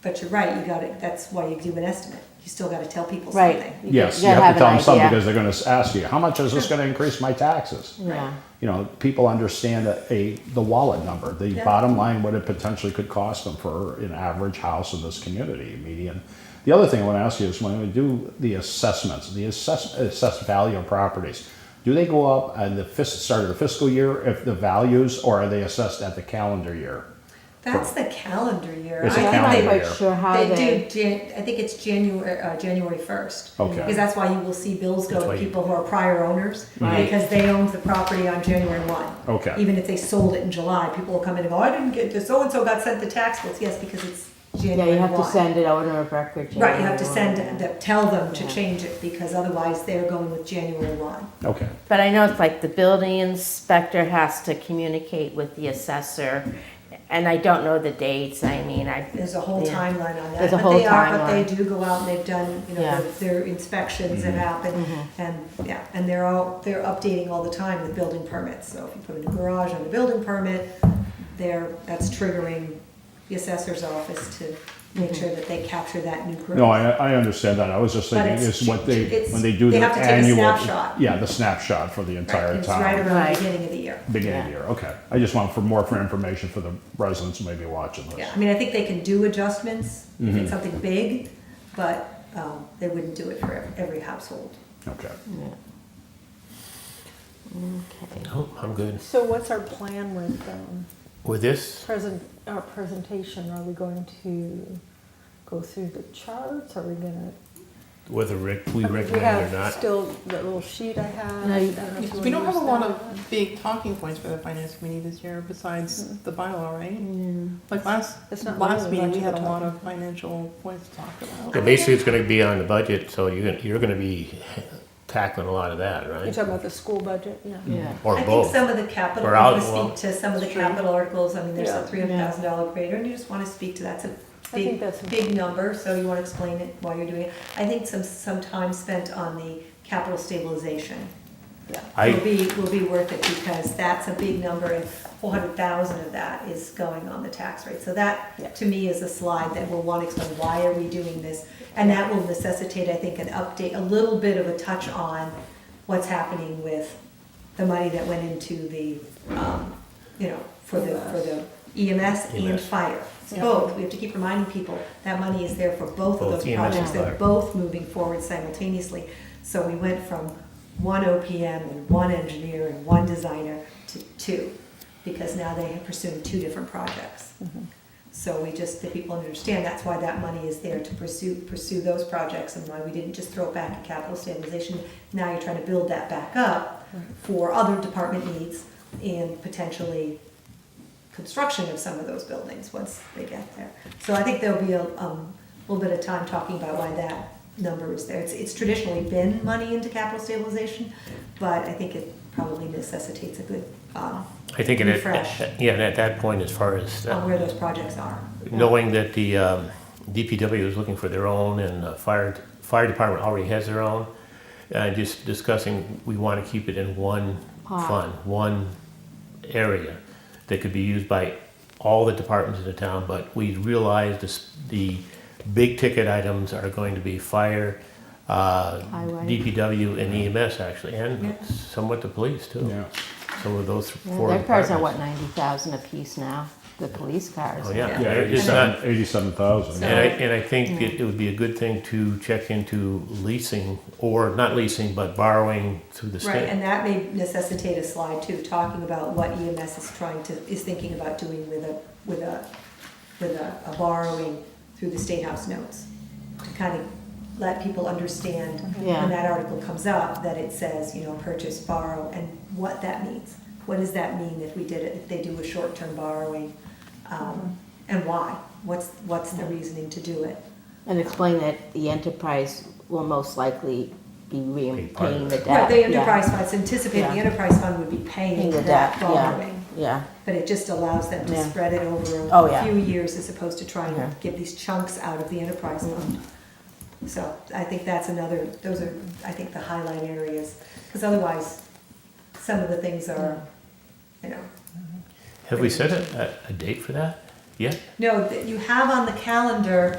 but you're right, you got it, that's why you do an estimate, you still gotta tell people right. something. Yes, you gotta have to tell an them something idea. because they're gonna ask you, how much is this gonna increase my taxes? Yeah, You know, people understand the wallet number, the Yeah. bottom line, what it potentially could cost them for an average house in this community, median. The other thing I want to ask you is when we do the assessments, the assessed value of properties, do they go up at the start of the fiscal year if the values, or are they assessed at the calendar year? That's the calendar year. It's I a think calendar they- I'm not year. quite sure how They they, do, I think it's January 1st. Okay. Because that's why you will see bills go That's to why you- people who are prior owners, Right. because they owned the property on January 1. Okay. Even if they sold it in July, people will come in and go, I didn't get this, so-and-so got sent the tax bills. Yes, because it's yeah, January 1. you have to send it owner of record. Right, you have to January send, 1. tell them to Yeah. change it, because otherwise they're going with January 1. Okay. But I know it's like the building inspector has to communicate with the assessor, and I don't know the dates, I mean, There's a whole Yeah. timeline on that. There's a But whole they are, but they timeline. do go out and they've done, Yeah. their inspections have happened. And, yeah, and they're updating all the time with building permits. So if you put a new garage on a building permit, that's triggering the assessor's office to make sure that they capture that new growth. No, I understand that. I was just But thinking, it's is what they, it's- when they do they the have to take a annual. snapshot. Yeah, the snapshot for the Right, entire It's right town, around Right. the beginning of the year. beginning of the year, okay. I just want more information for the residents who may be watching this. Yeah, I mean, I think they can do adjustments if Mm-hmm. it's something big, but they wouldn't do it for every household. Okay. Okay. No, I'm good. So what's our plan with With this, presentation? Are we going to go through the charts? Are we gonna? whether we We recommend it or have not, still the little sheet I have. No, you- I don't know if you We don't wanna have a use lot that. of big talking points for the finance committee this year besides the bylaw, right? Yeah. Like It's not last really meeting, we budget had a lot talking. of financial points to talk yeah, about. basically it's gonna be on the budget, so you're gonna be tackling a lot of that, You're right? talking about the school budget, yeah. Yeah. Or I think both. some of the capital, Or you out- want to well, speak to some of the Sure. capital articles, I mean, there's Yeah. a $300,000 grader, and you just want to speak to, that's a I think that's big number, so you want to explain it while you're doing it. I think some time spent on the capital stabilization will be worth it, because that's a big number, and 400,000 of that is going on the tax rate. So that, Yeah. to me, is a slide that will want to explain, why are we doing this? And that will necessitate, I think, an update, a little bit of a touch on what's happening with the money that went into the, for the EMS and EMS. fire. Yeah. Both, we have to keep reminding people, that money is there for both of Both those EMS and projects. They're fire. both moving forward simultaneously. So we went from one OPM and one engineer and one designer to two, because now they have pursued two different projects. So the people understand that's why that money is there, to pursue those projects, and why we didn't just throw it back at capital stabilization. Now you're trying to build that back up for other department needs and potentially construction of some of those buildings once they get there. So I think there'll be a little bit of time talking about why that number is there. It's traditionally been money into capital stabilization, but I think it probably necessitates a good I think refresh yeah, and at that point, as far as on where those projects are. knowing that the DPW is looking for their own and the fire department already has their own, just discussing, we want to keep it in one fund, one area that could be used by all the departments in the town, but we realize the big ticket items are going to be fire, Highway. DPW and EMS actually, and Yeah. somewhat the police too. Yeah. Some of those Yeah, four their cars are departments. what, 90,000 apiece now, the police cars. Oh, yeah. Yeah, It's not, 87,000. and I think it would be a good thing to check into leasing, or not leasing, but borrowing through the Right, state. and that may necessitate a slide too, talking about what EMS is thinking about doing with a borrowing through the State House notes to kind of let people understand Yeah. when that article comes up, that it says, you know, purchase, borrow, and what that means. What does that mean if we did it, if they do a short-term borrowing, and why? What's the reasoning to do it? And explain that the enterprise will most likely be part of repaying it. the debt. Right, the yeah. enterprise funds, anticipating the Yeah. enterprise fund would be Paying paying the that debt, yeah. borrowing. Yeah, But it just allows them to Yeah. spread it over Oh, a yeah. few years as opposed to trying Yeah. to give these chunks out of the enterprise fund. So I think that's another, those are, I think, the highlight areas, because otherwise, some of the things are, you know. Have we set a date for that yet? No, that you have on the calendar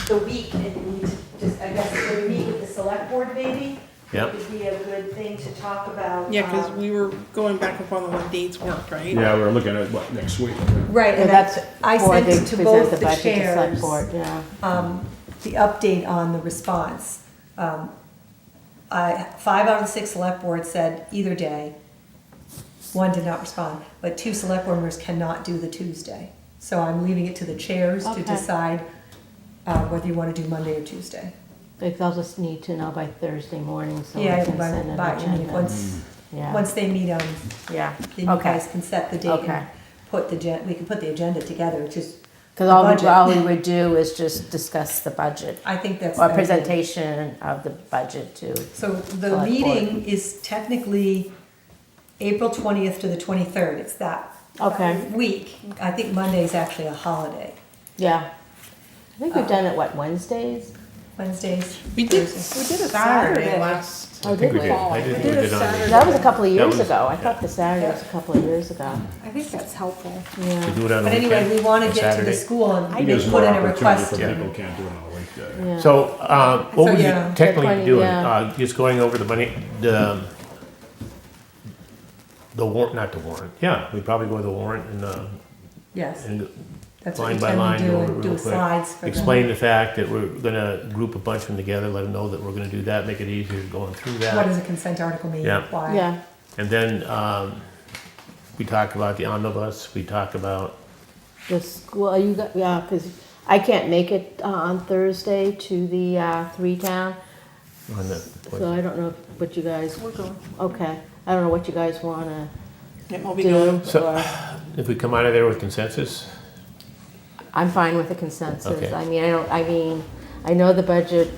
the week, and you need to just, I guess, when we meet with the select board maybe, Yeah. it would be a good thing to talk about. Yeah, because we were going back and forth on what dates worked, right? Yeah, we're looking at what, next week? Right, yeah, and that's I before sent they to present both the the budget to select chairs, board, yeah. the update on the response. 5 out of the 6 select boards said either day. 1 did not respond, but 2 select board members cannot do the Tuesday. So I'm leaving it to the chairs to Okay. decide whether you want to do Monday or Tuesday. Because I'll just need to know by Thursday morning, so Yeah, I can send an I mean, agenda. Yeah, once they meet on, yeah, then you okay. guys can set the date Okay. and put we can put the agenda together, which is, Because the all budget. we would do is just discuss the budget, I think that's. or the idea. presentation of the budget to, So the Select meeting is technically April 20th to the 23rd. It's that okay, week. I think Monday is actually a holiday. yeah. I think we've done it, what, Wednesdays? Wednesdays. We did Thursdays. We did a Saturday Saturday. last. Oh, I think did we did. I did We think did we a did on Saturday. the- That was a couple of That years was- ago. I yeah. thought the Saturday was a couple of years ago. I think that's helpful. To Yeah, do it on a But anyway, weekend, we want a to get to the Saturday. school and It they gives put more in a opportunity request. for to- people who can't do it on a weekday. yeah. So, what So, would you yeah. technically Like, do? yeah. Just going over the money, the warrant, not the warrant. Yeah, we probably go with the warrant Yes, and that's what line we by tend line, to go do over and it do real quick. slides for them. Explain the fact that we're gonna group a bunch of them together, let them know that we're gonna do that, make it easier going through What that. does a consent article mean? Yeah. Why? Yeah, And then, we talk about the omnibus, we talk about, the school, you got, yeah, because I can't make it on Thursday to the 3-town, on the, so I don't know what you guys, We're going. okay. I don't know what you guys want to Yeah, we'll be going. do, So- or, if we come out of there with consensus, I'm fine with the consensus. Okay. I know the budget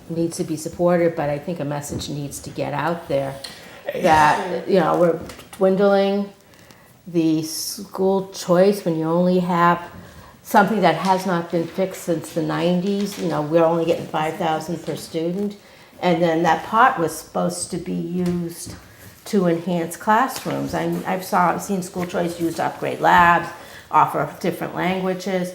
needs to be supported, but I think a message needs to get out there that, you know, we're dwindling the school choice when you only have something that has not been fixed since the 90s. You know, we're only getting 5,000 per student. And then that pot was supposed to be used to enhance classrooms. I've seen school choice used to upgrade labs, offer different languages.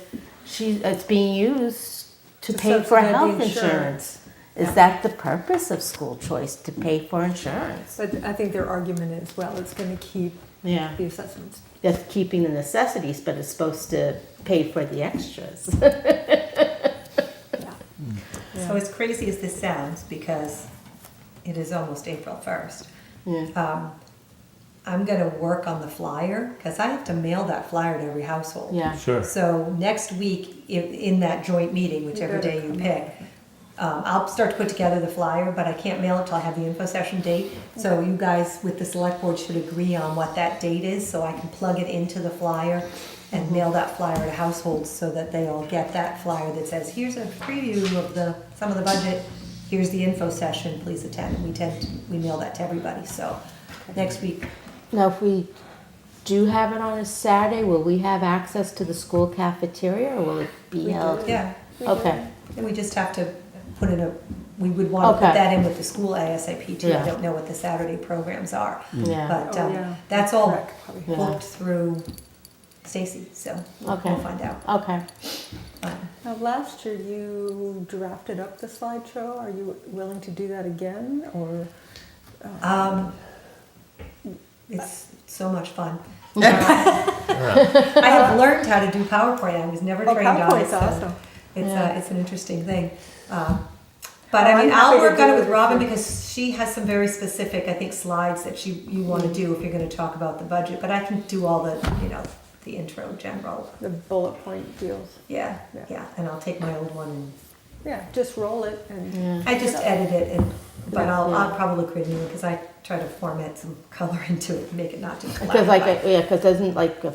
It's being used to To pay for subsidize the health insurance. insurance. Is that the purpose of school choice, to pay for insurance? But I think their argument is, well, it's going to keep Yeah. the assessments. That's keeping the necessities, but it's supposed to pay for the extras. So as crazy as this sounds, because it is almost April 1st, Yeah, I'm gonna work on the flyer, because I have to mail that flyer to every household. yeah. sure. So next week, in that joint meeting, whichever better day you come pick, I'll start to put together the flyer, but I can't mail it till I have the info session date. So you guys with the select board should agree on what that date is, so I can plug it into the flyer and mail that flyer to households so that they all get that flyer that says, here's a preview of some of the budget, here's the info session, please attend. And we mail that to everybody, so next week. Now, if we do have it on a Saturday, will we have access to the school cafeteria, or will it be We held? do. Yeah, Okay, and we just have to put in we would want to put Okay. that in with the school ASAP too. I Yeah. don't know what the Saturday programs are. yeah, But Oh, yeah. that's all Rec, probably. Yeah. booked through Stacy, so Okay. we'll find out. okay. Now, last year you drafted up the slideshow. Are you willing to do that again, or? It's so much fun. I have learned how to do PowerPoint. I was never Oh, trained on it. PowerPoint's so awesome. It's an interesting thing. But Oh, I mean, I'm happy I'll to work on do it with it Robin if you- because she has some very specific, I think, slides that you want to do if you're going to talk about the budget. But I can do all the the intro general. The bullet point deals. Yeah, Yeah. yeah, and I'll take my old one and Yeah, just roll it and. Yeah. I just edit it, and but I'll Yeah. probably create a new one because I try to format some color into it, and make it not just black. Because and like, white. yeah, because doesn't like a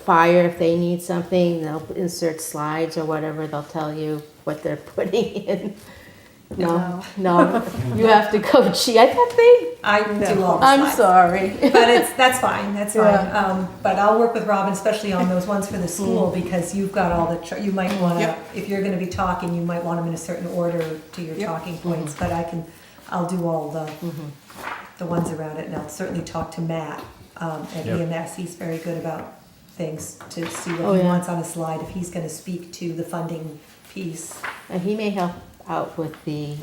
fire, if they need something, they'll insert slides or whatever, they'll tell you what they're putting in. No, no, you have to go, gee, I thought they, I do all the I'm slides. sorry. But that's fine, that's fine. Yeah. But I'll work with Robin, especially on those ones for the school, because you've got all the, you might wanna, Yep. if you're gonna be talking, you might want them in a certain order to your Yep. talking points, but I'll do all the ones around it, and I'll certainly talk to Matt, at Yep. EMS, he's very good about things, to see Oh, what he yeah. wants on a slide, if he's gonna speak to the funding piece. And he may help out with the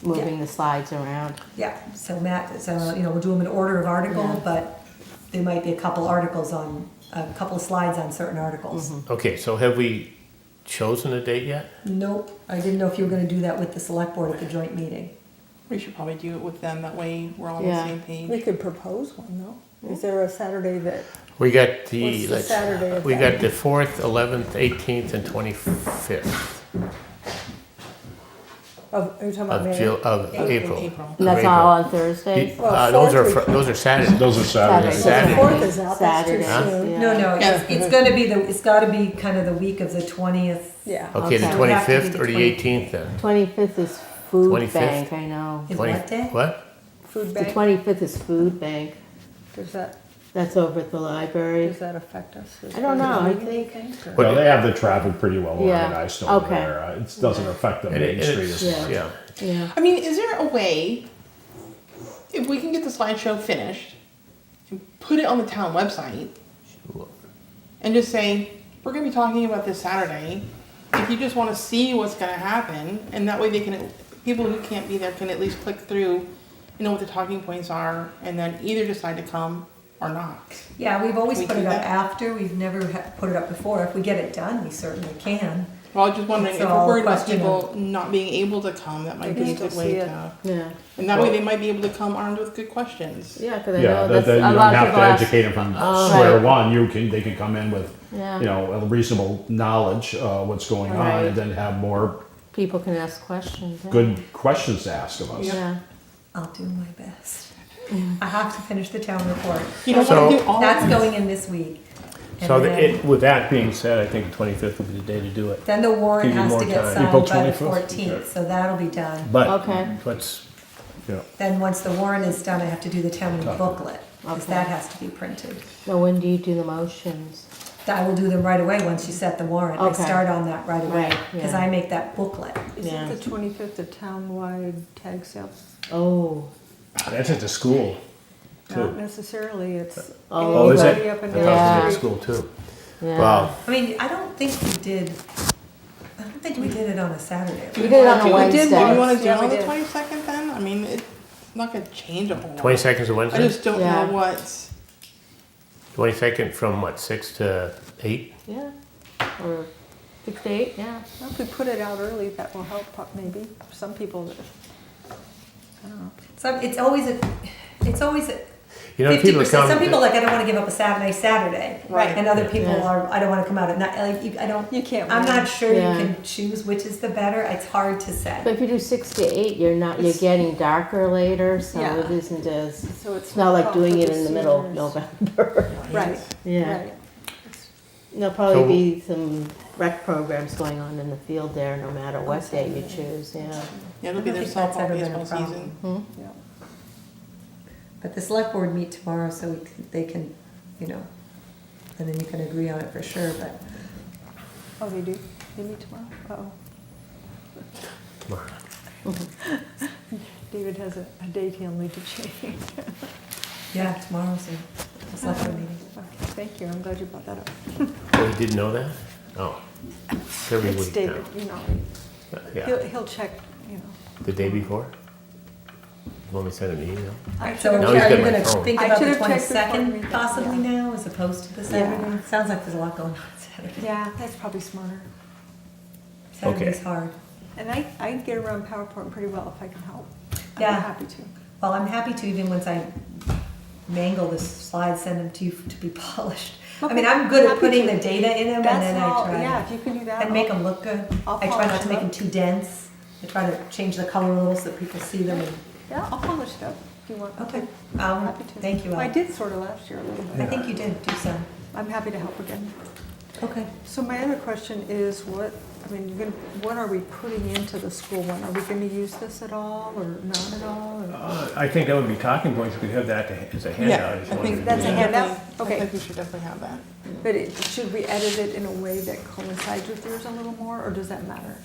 moving the slides around. Yeah, so Matt, we'll do them in order of article, Yeah. but there might be a couple of slides on certain articles. Okay, so have we chosen a date yet? Nope, I didn't know if you were gonna do that with the select board at the joint meeting. We should probably do it with them, that way we're all on Yeah. the same page. We could propose one though. Is there a Saturday that, We got What's the, the Saturday of we that? got the 4th, 11th, 18th, and 25th are you talking about May? of April. And that's all on Thursdays? Well, Those are, 4th we those are Saturdays. Those are Saturdays. Saturday. Well, the 4th is out, that's too Saturday. soon. Yeah. No, Yeah. it's gonna be it's gotta be kind of the week of the 20th. Yeah. Okay, the Okay. It would have to be 25th the or the 20th. 18th then? 25th is food 25th? bank, I know. Is 20 what day? What? Food The bank, 25th is food bank. That's over at the library. does that affect us? I don't know, I Meeting, you think- or- Well, they have the traffic pretty well Yeah. organized over Okay. there. It doesn't affect the And main street it's, as much. yeah. Yeah. I mean, is there a way, if we can get the slideshow finished, and put it on the town website, and just say, we're gonna be talking about this Saturday, if you just wanna see what's gonna happen, and that way they can, people who can't be there can at least click through, know what the talking points are, and then either decide to come or not. Yeah, we've always We put do it up that? after, we've never put it up before. If we get it done, we certainly can. Well, I'm just wondering, It's if all we're a worried about question people not being able to come, that might They be a can good still way see it. to, Yeah. and that way they might be able to come armed with good questions. Yeah, because I Yeah, know that that's you a don't lot of have people to ask. educate them from Oh, square right. one. They can come in with, Yeah. a reasonable knowledge what's going on, Right. and then have more People can ask questions. Yeah. good questions to ask of us. Yeah. I'll do my best. I have to finish the town report. You don't So- wanna do all That's of them. going in this week. And So then- With that being said, I think the 25th would be the day to do it. Then the warrant Give you has more to get time. signed April by the 25th? 14th, so that'll be done. But Okay. let's, Then once the warrant is done, I have to do the town meeting booklet, because Okay. that has to be printed. Now, when do you do the motions? I will do them right away once you set the warrant. I Okay. start on that right away, Right, because yeah. I make that booklet. Isn't Yeah. the 25th a townwide tag sale? Oh. that's at the school, Not too. necessarily, it's Oh, is it? anybody up and I down thought Yeah. it the was at street. school too. Yeah. Well, I mean, I don't think we did it on a Saturday. We did it on a Do Wednesday. you wanna do it Yeah, we on the did. 22nd then? I mean, it's not gonna change a whole lot. 22nd's a I Wednesday? just don't Yeah. know what's, 22nd from what, 6 to 8? Yeah. Or 6 to 8, yeah. Well, if we put it out early, that will help maybe, some people, I don't know. So it's always a You know, 50%. people come. Some people like, I don't wanna give up a Saturday. Right. And other people Yeah. are, I don't wanna come out at night, like, I don't, You can't I'm win. not sure you Yeah. can choose which is the better, it's hard to But say. if you do 6 to 8, you're getting darker later, so Yeah. it isn't as, So it's not like doing it in the middle of November. Right, Yeah. right. There'll probably So- be some rec programs going on in the field there, no matter what day you choose, yeah. yeah, it'll I be don't their think that's softball, ever been a baseball problem. season. Yeah. But the select board meet tomorrow, so they can, and then you can agree on it for sure, but. Oh, they do? They meet tomorrow? Uh-oh. Tomorrow. David has a date he'll need to change. Yeah, tomorrow's the select board meeting. Okay, thank you, I'm glad you brought that up. Oh, you didn't know that? Oh. Every It's week David, now. he'll, Yeah, he'll check, the day before? You want me to send him an email? I So should've Now he's are got you my gonna phone. think I about the should've checked before 22nd we- possibly yeah. now, as opposed to the Saturday? Sounds like there's a lot going on Saturday. Yeah, that's probably smarter. Saturday's Okay. hard. And I get around PowerPoint pretty well if I can help. I'd be Yeah. happy to. Well, I'm happy to, even once I mangle the slides, send them to you to be polished. I mean, I'm good at Happy putting to. the data in them and That's then I all, try. yeah, if you can do that. And make them look good. I'll I try not polish to make them them too dense. I try to change the color a little so that people see them. Yeah, I'll polish it up if you want. Okay, Happy to. thank you, I Al. did sort of last year a little I bit. think you did do some. I'm happy to help again. Okay. So my other question is what are we putting into the school one? Are we gonna use this at all or not at all? or- I think that would be talking points, we could have that as a handout. Yeah, if I you wanted think to That's do a that. handout? definitely- Okay. I think we should definitely have that. But should we edit it in a way that coincides with yours a little more, or does that matter?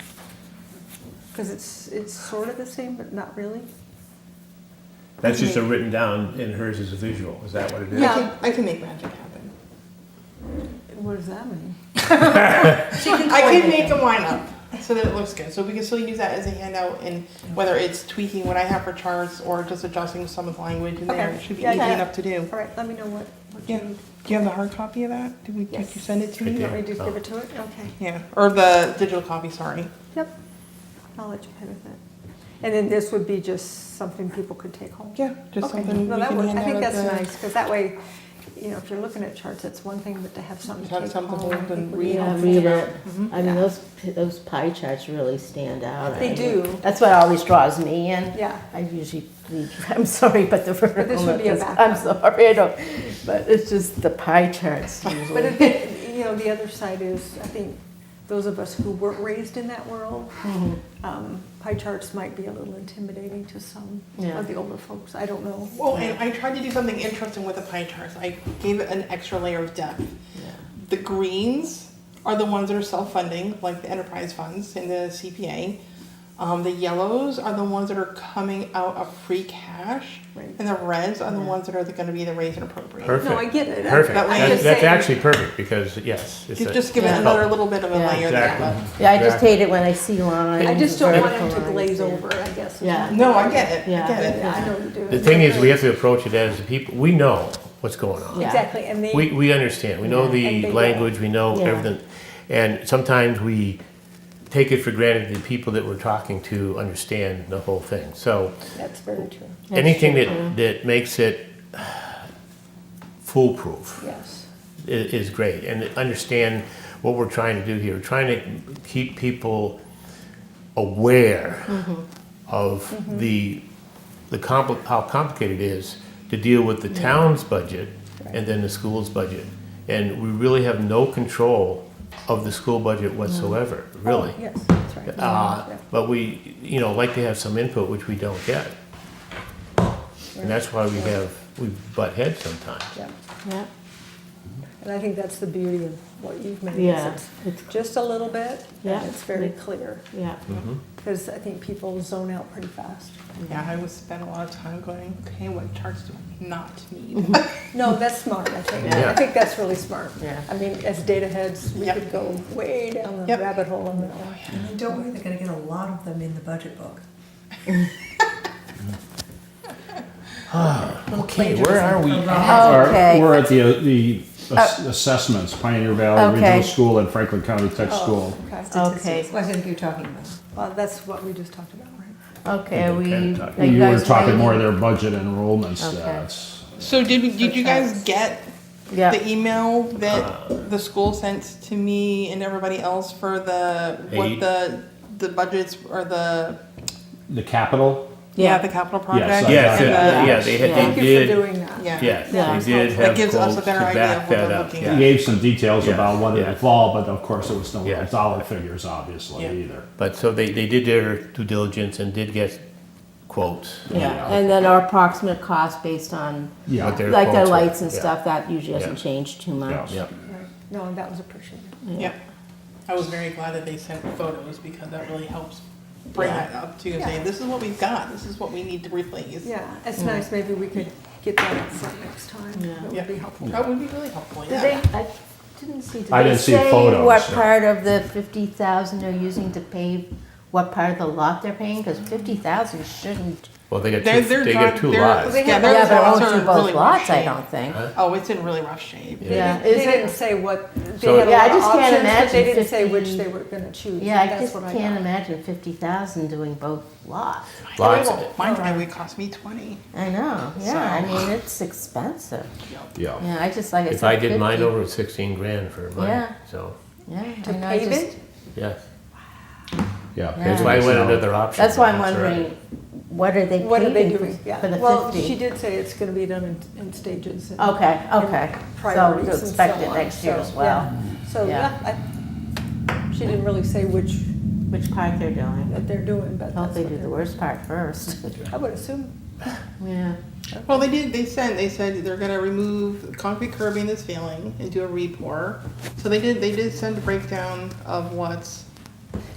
Because it's sort of the same, but not really? That's just a written down, and hers is a visual, is that what it is? Yeah. I can make magic happen. What does that mean? I can make them line up so that it looks good. So we can still use that as a handout, and whether it's tweaking what I have for charts or just adjusting some of the language in there, Okay. it should be Yeah, easy yeah. enough to do. All right, let me know what you Yeah. need. Do you have the hard copy of that? Did you send it to You me? want me to just give it to it? Okay. Yeah, or the digital copy, sorry. Yep. I'll let you pay with it. And then this would be just something people could take home? Yeah, just Okay. something No, we that can would, hand I think out that's at the- nice, because that way, if you're looking at charts, it's one thing, but to have something to Have take something home. to I think and would be read. Yeah, helpful. read it. I mean, Yeah. those pie charts really stand out. They I do. mean, that's what always draws me in. Yeah. I usually leave, I'm sorry, but the vertical. this would be a just- backup. I'm sorry, I don't, but it's just the pie charts But usually. the other side is, I think, those of us who weren't raised in that world, pie charts might be a little intimidating to some Yeah. of the older folks. I don't know. Well, and I tried to do something interesting with the pie charts. I gave it an extra layer of depth. The greens are the ones that are self-funding, like the enterprise funds and the CPA. The yellows are the ones that are coming out of free cash, Right. and the reds are the ones that are going to be the raise and appropriate. Perfect. No, I get it. Perfect. That way- I'm just That's saying- actually perfect, because, yes. it's a- Just give it Yeah. another little bit of a Yeah. layer there. Exactly. Yeah, I just Exactly. hate it when I see lines. I just don't want vertical them to lines, glaze yeah. over, I guess. Yeah. No, I get it. Yeah. I get it. Yeah, I know you do. The thing is, we have to approach it as the people, we know what's going on. Yeah. Exactly, and they. We understand, we know And the they language, we know Yeah. everything. And sometimes we take it for granted the people that we're talking to understand the whole thing. So That's very true. That's anything true, that makes it foolproof Yes. is great. And understand what we're trying to do here, we're trying to keep people aware of how complicated it is to deal with the town's budget and then the school's budget. And we really have no control of the school budget whatsoever, really. Oh, yes, that's right. Yeah. But we, like to have some input, which we don't get. And that's why we butt heads sometimes. Yeah. Yeah, And I think that's the beauty of what you've made. is Yeah. It's just a little bit, Yeah. and it's very clear. yeah. Because I think people zone out pretty fast. Yeah, I would spend a lot of time going, okay, what charts do I not need? No, that's smart, I think. Yeah. I think that's really smart. Yeah. I mean, as data heads, we Yep. could go way down the Yep. rabbit hole on that one. And don't worry, they're gonna get a lot of them in the budget book. Okay, where are we? Okay. We're at the assessments, Pioneer Valley Okay. Regional School and Franklin County Tech Oh, School. okay. Okay. What I think you're talking about. Well, that's what we just talked about, right? Okay, are we, Okay, talk- are you You were guys talking ready? more of their budget enrollment Okay. stats. So did you guys get Yeah, the email that the school sent to me and everybody else for what Aid? the budgets or the The capital, the capital project? Yes, Yes, and the- yeah, they Thank did. you for doing that. Yeah. Yes, Yeah. they did That have gives us a quotes better to idea back of what that we're up. looking he at. Yeah. gave some details Yes, about what it yes. involved, but of course there was no Yes. dollar figures, obviously, Yeah. either. But so they did their due diligence and did get quotes. yeah, and then our approximate cost based on, Yeah. What their like their quotes were. lights and Yeah. stuff, that usually hasn't Yeah. changed too much. Yep. Right. No, that was appreciated. Yeah. I was very glad that they sent photos because that really helps bring Yeah. that up too and Yeah. say, this is what we've got, this is what we need to replace. Yeah, it's nice, maybe we could get that up front next time. Yeah. That would be helpful. That would be really helpful, Did yeah. they, I didn't see, I did they didn't see say photos, what so. part of the 50,000 they're using to pave, what part of the lot they're paying? Because 50,000 shouldn't Well, they They're- get they're- two they're- lots. they- Yeah, their but it lots won't are do both really rough lots, I shape. don't think. Oh, it's in really rough shape. Yeah. They Is didn't it? say what, So- they had a Yeah, I lot of just can't options, but imagine they didn't say 50 which they were gonna choose. Yeah, I That's just what can't got. imagine 50,000 doing both lots. Lots. My driveway cost me 20. I know, So- yeah, I mean, it's expensive. Yeah. Yeah, I just, like I said. If I did mine 50. over 16 grand for mine, Yeah. so, Yeah. To I know, I pave just- it? yes. Yeah. That's why I went another option. That's why I'm That's right. wondering, what are they What are they paving doing? Yeah. for the Well, 50? she did say it's gonna be done in stages. and- Okay, okay. and So priorities to and expect so it on. next year So, as well, yeah. So, Yeah. yeah, she didn't really say which, which part they're doing. that they're doing, but that's Hope they what do the they're- worst part first. I would assume. Yeah, Well, they said they're gonna remove the concrete curbing that's failing and do a re-pour. So they did send a breakdown of what's,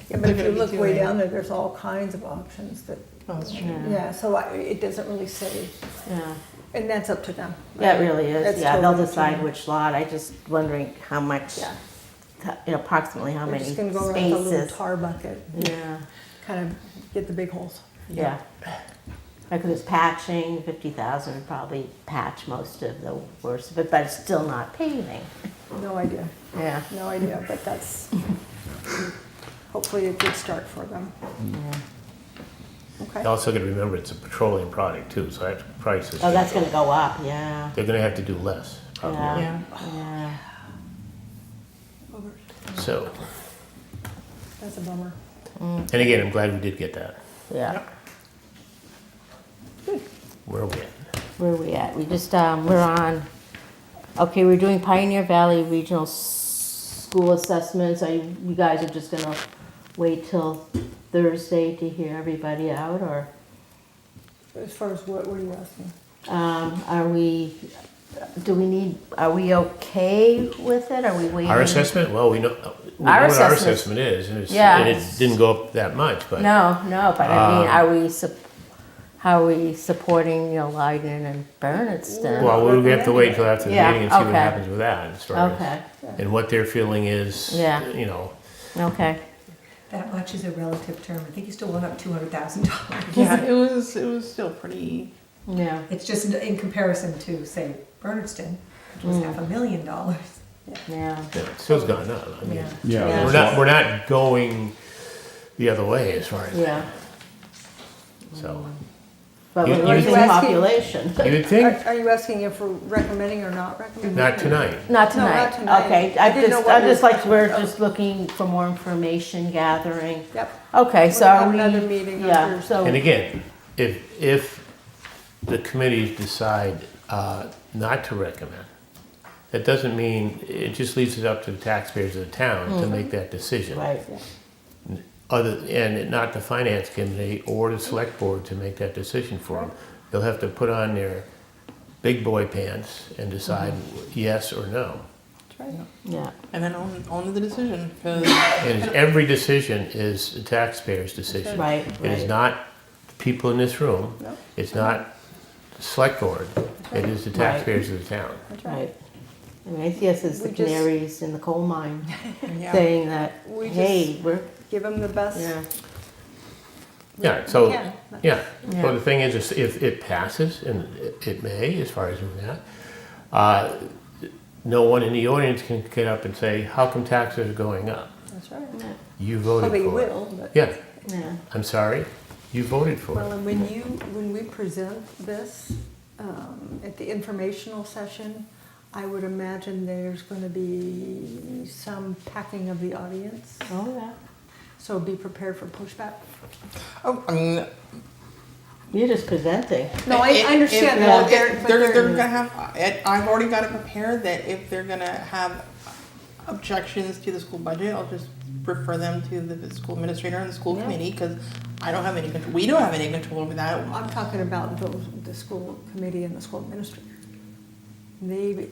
Yeah, but They're if you gonna be look way doing- down there, there's all kinds of options that, oh, that's true. yeah, yeah, so it doesn't really say, yeah. and that's up to them. Yeah, it really That's is, yeah, they'll totally up to decide them. which lot, I just wondering how much, Yeah. approximately how We're many just gonna go around with a little spaces. tar bucket, Yeah, kind of get the big holes. yeah. Like if it's patching, 50,000 would probably patch most of the worst of it, but it's still not paving. No idea, Yeah. no idea, but that's hopefully a good start for them. You Okay, also got to remember it's a petroleum product too, so that price is. Oh, that's gonna go up, yeah, They're going to have to do less, probably. Yeah. Yeah. yeah. So, that's a bummer. and again, I'm glad we did get that. Yeah. Where are we at? Where are we at? We just, we're on, okay, we're doing Pioneer Valley Regional School Assessments. You guys are just gonna wait till Thursday to hear everybody out, or, As far as what are you asking? are we, are we okay with it? Are we waiting? Our assessment? Well, we know what Our our assessment's- assessment is, and, Yeah. and it didn't go up that much, but No, but I mean, are we, how are we supporting, Leiden and Bernardston? well, we have to wait until after the Yeah, meeting and see what okay. happens with that, as far Okay, as, and what their feeling is. Yeah. Okay, That much is a relative term. I think you still went up $200,000. Yeah, it was still pretty. yeah, It's just in comparison to, say, Bernardston, which was $500,000. yeah. It still's gone up. I mean, Yeah. Yeah. Yeah. that's we're not going the other way as far as Yeah, so. but You- we're you losing asking- population. You would think Are you asking if we're recommending or not recommending? not tonight. Not No, not tonight, tonight. okay, I didn't know what I'm was- just like, we're just looking for more information gathering. Yep. Okay, We're so gonna are have we? another meeting on Yeah, Thursday. so, And again, if the committees decide not to recommend, that doesn't mean, it just leaves it up to the taxpayers of the town to make that decision. right, And not the finance committee or the select board to make that decision for them. They'll have to put on their big boy pants and decide yes or no. yeah, And then on to the decision, because And every decision is the taxpayer's decision. right, It is right. not the people in this room, No. it's not the select board, it is the taxpayers of the town. That's right. Right. I mean, I see us as the We just- canaries in the coal mine, yeah. saying that, We hey, we're, Give them the best. yeah, Yeah, so, can. yeah, Yeah. well, the thing is if it passes, and it may, as far as we're at, no one in the audience can get up and say, how come taxes are going up? That's right. You Well, voted they for it. will, but. Yeah, yeah, I'm sorry, you voted for Well, it. and when we present this, at the informational session, I would imagine there's gonna be some packing of the audience. oh, yeah. So be prepared for pushback. Oh, I mean, You're just presenting. No, I understand well, that, but they're they're- gonna have. I've already got it prepared that if they're gonna have objections to the school budget, I'll just refer them to the school administrator and the school Yeah. committee, because I don't have any control. We don't have any control over that. I'm talking about the school committee and the school administrator. They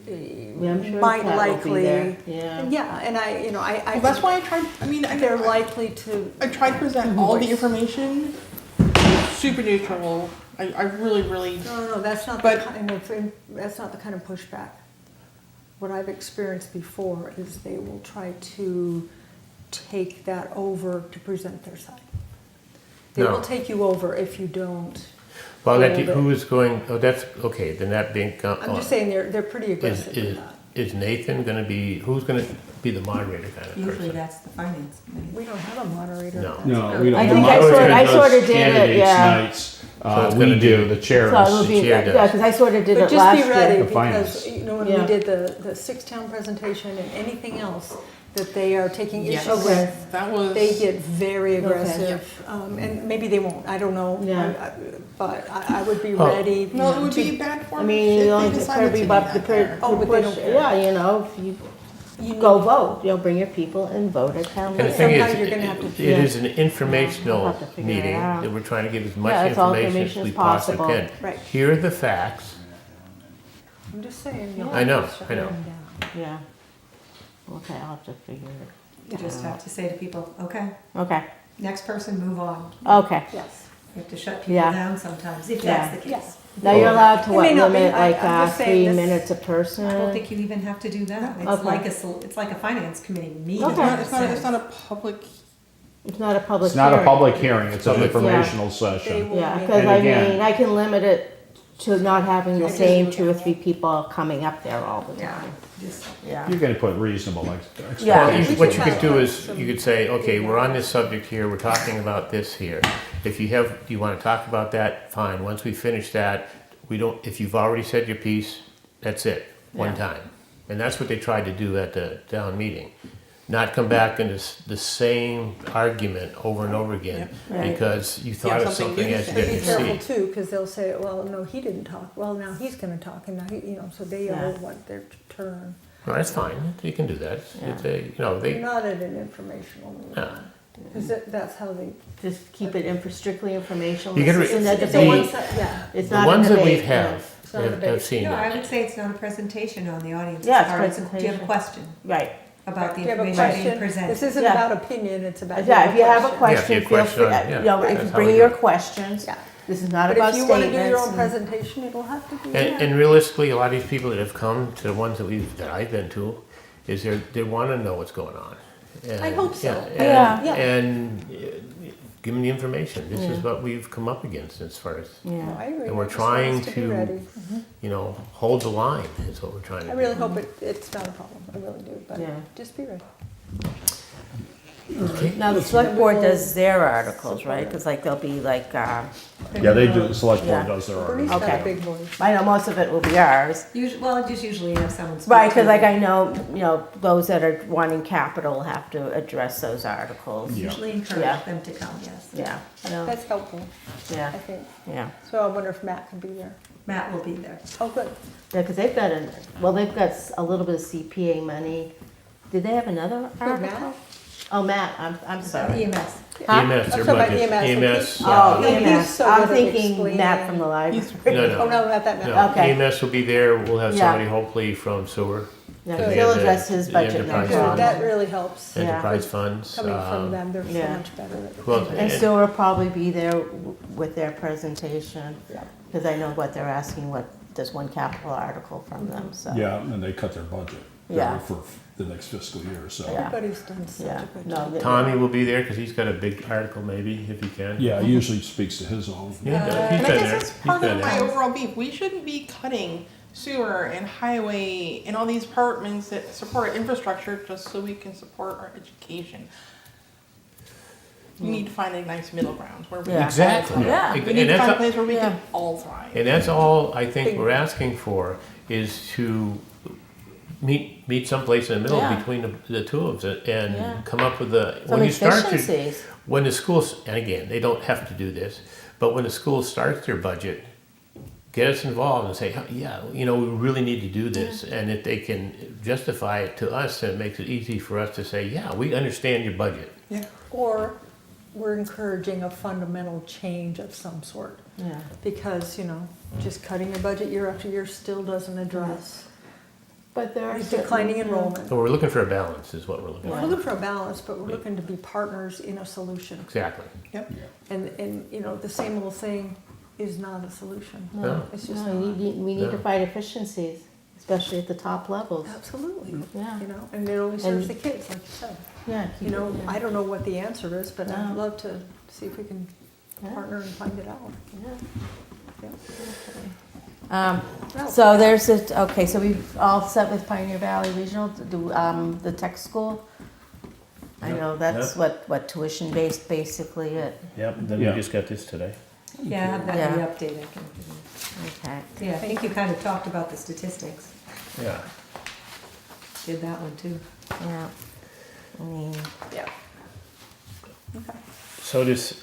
Yeah, I'm sure might Pat will be likely. there. Yeah. Yeah, and I. Well, that's why I tried. I mean, They're likely to. I tried to present all the information, super neutral. I really. No, that's not the But- kind of, that's not the kind of pushback. What I've experienced before is they will try to take that over to present their side. They No. will take you over if you don't. Well, that, a little who is going, oh, that's, okay, then that being, I'm just saying they're pretty aggressive with that. is Nathan gonna be, who's gonna be the moderator kind of Usually person? that's the finance committee. We don't have a moderator. No. No, we don't. I The think I moderator sorta- I does sorta did it, candidates yeah. nights. So it's We gonna do, be- the chair So it will is. be, chair does. yeah, because I sort of did But it just last be ready, year. The finance. because, you know, when Yeah. we did the six-town presentation and anything else that they are taking Yes. issue Okay. with, That was. they get very Okay. aggressive. And maybe they won't, I don't know. Yeah. But I would be Oh. ready. No, it would to- be bad form I mean, if you know, they it's decided gonna to be do about the, that there. Oh, but they don't care. yeah, you know, if you you go need- vote, you know, bring your people and vote at town And the meeting. thing Somehow you're gonna have is, to- it is an informational We'll have to figure it meeting, out. that we're trying to give as Yeah, much it's all information as we as possibly possible. can. Right. Here are the facts, I'm just saying. you'll I have know, to shut I know. them down. Yeah. Okay, I'll have to figure it. You just have to say to people, okay, Okay, next person, move on. okay. Yes. You have to shut people Yeah. down sometimes, if Yeah. that's the case. Yes. Now you're allowed to It what, may not be. limit like I'm just saying 3 this- minutes a person? I don't think you even have to do that. It's Okay. like it's like a finance committee meeting. Okay. It's not a public. It's not a public It's not a hearing. public hearing, it's an Public- informational They session. will Yeah, make- because And I again- mean, I can limit it to not having the Okay. same 2 or 3 people coming up there all the Yeah, time. just, Yeah. You can put reasonable Yeah. Well, expectations. what you can could do have is, some- you could say, okay, we're on this subject here, we're talking about this here. If you have, do you wanna talk about that, fine, once we finish that, we don't, if you've already said your piece, that's it, one Yeah. time. And that's what they tried to do at the town meeting. Not come back into the same argument over and over again, Right. because you thought Yeah, of something something new as to you But say. be didn't careful see. too, because they'll say, well, no, he didn't talk. Well, now he's gonna talk, and now he, you know, so they Yeah. all want their turn. No, that's fine, you can do that. It's a, you know, They're they, not at an informational meeting. No. Because that's how they. Just keep it strictly informational. You gotta This isn't a It's a debate. one side, yeah. It's the not a ones that debate, we yeah. have, It's not a have debate. seen no, I that. would say it's not a presentation on the audience. Yeah, it's part. Do you have presentation. a question Right. about the Do you have a information being question? presented? This isn't Yeah. about opinion, it's about. Yeah, if you have a Yeah, if question, you feel have a free, question, yeah, you know, if you that's how bring we your do it. questions. Yeah. This is not But about if you wanna do your own statements. and- presentation, it'll have to be. And realistically, a lot of these people that have come to the ones that I've been to, is they want to know what's going on. I hope so. Yeah. Yeah. And give them the information. This is what we've come up against as far as, No, Yeah. I agree. and we're I just want us trying be to, ready. you know, hold the line is what we're trying to do. I really hope it's not a problem, I really do, but Yeah. just be ready. Okay. Now, the select board does their articles, right? Because like, there'll be like, Yeah, they do, the select board Yeah. does their Bernie's articles. got a Okay. big voice. I know most of it will be ours. Well, just usually have someone speak. Right, to because like it. I know, you know, those that are wanting capital have to address those articles. Yeah. Usually Yeah. encourage them to come, yes. Yeah, yeah, That's helpful, I yeah, think. yeah. So I wonder if Matt can be there. Matt will be there. Oh, good. Yeah, because they've got they've got a little bit of CPA money. Did they have another article? Matt? Oh, Matt, I'm sorry. EMS. Huh? EMS, their I'm talking about budget. EMS. Oh, Yeah, he's EMS. so I'm good at thinking explaining. Matt from the library. No, Oh, no. no, not that Matt. No, Okay. EMS will be there. We'll have Yeah. somebody hopefully from sewer. Yeah, Because they he'll have the- address his the budget enterprise no fund. That really helps, Yeah. Enterprise funds. coming from them, they're so yeah. much better at Well, it. And Sue will probably be there with their presentation, Yeah. because I know what they're asking, there's one capital article from them, so. Yeah, and they cut their budget Yeah. for the next fiscal year, so. Yeah. Everybody's done such Yeah, a good no, job. Tommy will be there because he's got a big article maybe, if he can. Yeah, he usually speaks to his own. Yeah, he's And I been guess there. that's He's part been of my there. overall beef. We shouldn't be cutting sewer and highway and all these departments that support our infrastructure just so we can support our education. We need to find a nice middle ground where we Yeah. can Exactly. all thrive. Yeah. We And need to that's find a a- place where we yeah. can all thrive. And that's all I think we're asking for, is to meet someplace in the middle Yeah. between the two of us Yeah. and come up with the, Some when you start efficiencies. when the schools, and again, they don't have to do this, but when the school starts their budget, get us involved and say, yeah, you know, we really need to do this. And if they can justify it to us, then it makes it easy for us to say, yeah, we understand your budget. Yeah. Or we're encouraging a fundamental change of some sort. Yeah. Because, you know, just cutting your budget year after year still doesn't address But there are declining enrollment. So we're looking for a balance is what we're looking We're for. looking for a balance, but we're looking to be partners in a solution. Exactly. Yep. And, you know, the same old thing is not a solution. No. It's just No, not. we need to No. find efficiencies, especially at the top levels. Absolutely, Yeah. you know, and it only serves And- the kids, like you said. Yeah. You know, I don't know what the answer is, but No. I'd love to see if we can partner and find it out. So there's a, okay, so we've all set with Pioneer Valley Regional, the tech school? I Yeah. know that's what tuition based basically it, Yep, then we Yeah. just got this today. Yeah, I have that in the update, I can. okay. Yeah, I think you kind of talked about the statistics, Yeah. did that one too. Yeah. I mean, Yeah. So this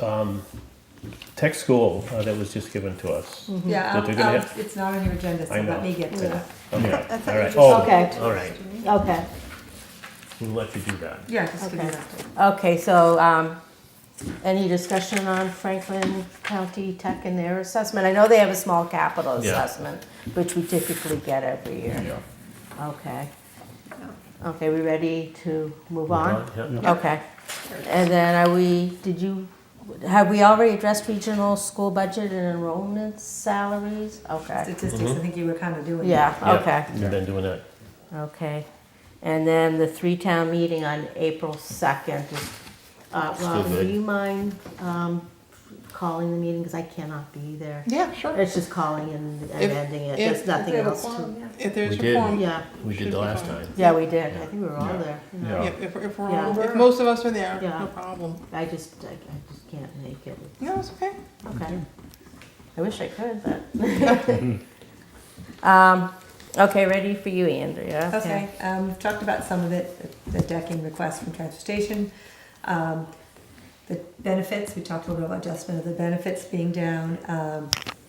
tech school that was just given to us. Yeah, That they're gonna have- it's not on your agenda, so I know. let me get to that. Okay, I thought all you right. just Oh, Okay. all right. okay. We'll let you do that. Yeah, just give me Okay. that. Okay, so, any discussion on Franklin County Tech and their assessment? I know they have a small capital Yeah. assessment, which we typically get every year. Yeah. Okay. Okay, we ready to move on? Yeah. Okay. And then have we already addressed regional school budget and enrollment salaries? Okay. Statistics, I think you were kind of doing. Yeah, Yeah, okay. We've been doing that. Okay. And then the three-town meeting on April 2nd. Robin, do good. you mind calling the meeting, because I cannot be there? Yeah, sure. It's just calling and If- ending it, if- there's nothing else to. If there's We a did. form. Yeah, We Should did the be last fine. time. yeah, we did, I think we were all there. Yeah. If we're Yeah. all, if most of us are there, Yeah. no problem. I just can't make it. No, it's okay. Okay. I wish I could, but. Okay, ready for you, Andrea? Okay, we've talked about some of it, the decking request from transportation. The benefits, we talked a little bit about adjustment of the benefits being down,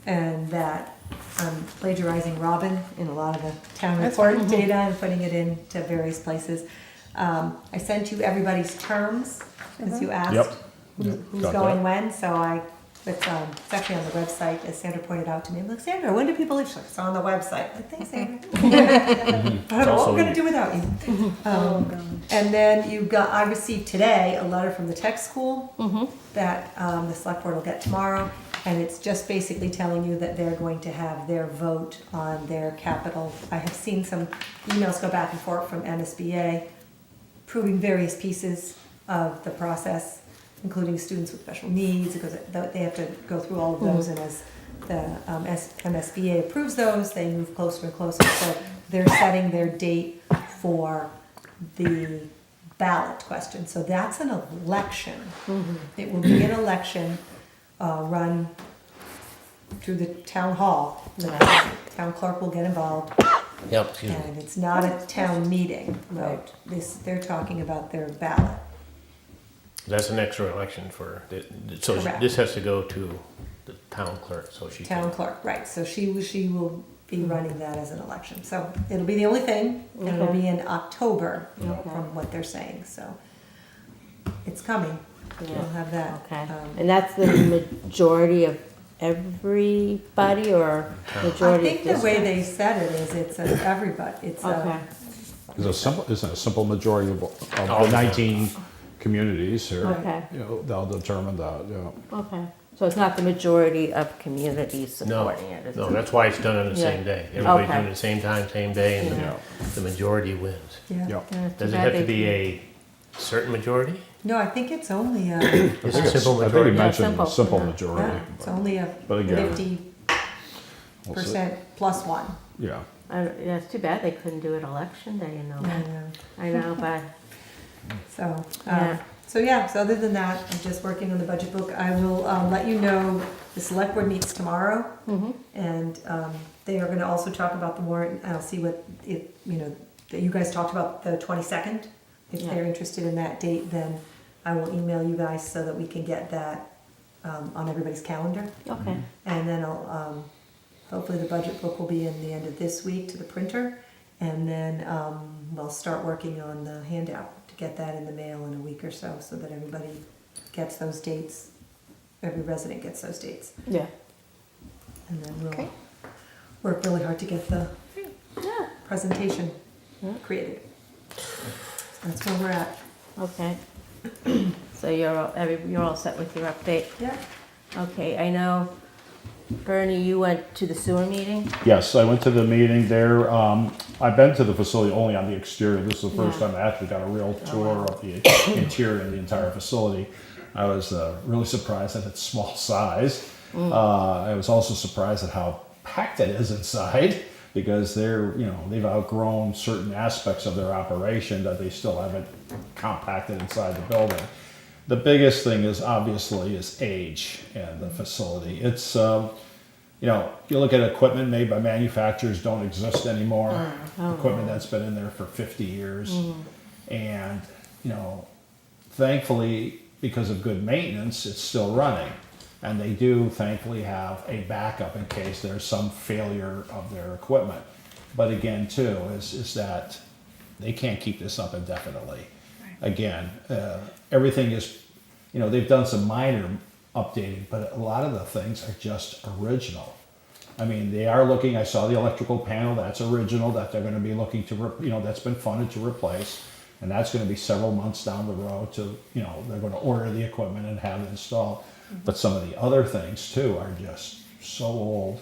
and that I'm plagiarizing Robin in a lot of the town That's report data and putting it into various places. I sent you everybody's terms, as you asked. Yep. Who's Got going that. when, so it's actually on the website, as Sandra pointed out to me. I'm like, Sandra, when do people leave? She's like, it's on the website. Like, thanks, Sandra. I don't know what also- we're gonna do without you. And then I received today a letter from the tech school that the select board will get tomorrow. And it's just basically telling you that they're going to have their vote on their capital. I have seen some emails go back and forth from MSBA proving various pieces of the process, including students with special needs, because they have to go through all of those, and as the MSBA approves those, they move closer and closer. So they're setting their date for the ballot question. So that's an election. It will be an election run through the town hall. The town clerk will get involved. Yep, excuse me. And it's not a town meeting, right? They're talking about their ballot. That's an extra election for, so Correct. this has to go to the town clerk, so she Town can. clerk, right, so she will be running that as an election. So it'll be the only thing, and it'll Okay. be in October, Okay. from what they're saying, so. It's coming, Yeah. we'll have that. Okay, and that's the majority of everybody, or I majority of think the way districts? they said it is it's everybody, it's Okay, Isn't a simple majority of All the the 19 communities here? Okay. You know, they'll determine that, yeah. okay. So it's not the majority of communities No, supporting it? it's- no, that's why it's done on the Yeah. same day. Everybody's Okay. doing it the same time, same day, and Yeah. the majority wins. Yeah. Yeah. Yeah, it's too Does it bad have to they be can't- a certain majority? No, I think it's only a, I It's think a it's- simple I think majority. he Yeah, mentioned simple, simple yeah. majority. yeah, it's only a But again, 50% plus one. yeah. Yeah, it's too bad they couldn't do it election day, you know. Yeah. I know, but, So, Yeah. so other than that, I'm just working on the budget book. I will let you know, the select board meets tomorrow, and they are gonna also talk about the warrant. I'll see what, that you guys talked about the 22nd. If Yeah. they're interested in that date, then I will email you guys so that we can get that on everybody's calendar. okay, And then hopefully the budget book will be in the end of this week to the printer. And then we'll start working on the handout to get that in the mail in a week or so that everybody gets those dates, every resident gets those dates. yeah. And then we'll Okay. work really hard to get the Yeah. presentation created. So that's where we're at. Okay. So you're all set with your update? Yeah. Okay, I know, Bernie, you went to the sewer meeting? Yes, I went to the meeting there. I've been to the facility only on the exterior. This is the first Yeah. time I actually got a real tour of the interior of the entire facility. I was really surprised at its small size. I was also surprised at how packed it is inside because they've outgrown certain aspects of their operation that they still haven't compacted inside the building. The biggest thing is obviously age and the facility. It's you look at equipment made by manufacturers don't exist anymore. Equipment that's been in there for 50 years. And, thankfully, because of good maintenance, it's still running. And they do thankfully have a backup in case there's some failure of their equipment. But again, too, is that they can't keep this up indefinitely. Again, everything is, they've done some minor updating, but a lot of the things are just original. I mean, they are looking, I saw the electrical panel, that's original, that they're going to be looking to, that's been funded to replace. And that's going to be several months down the road to, they're going to order the equipment and have it installed. But some of the other things too are just so old.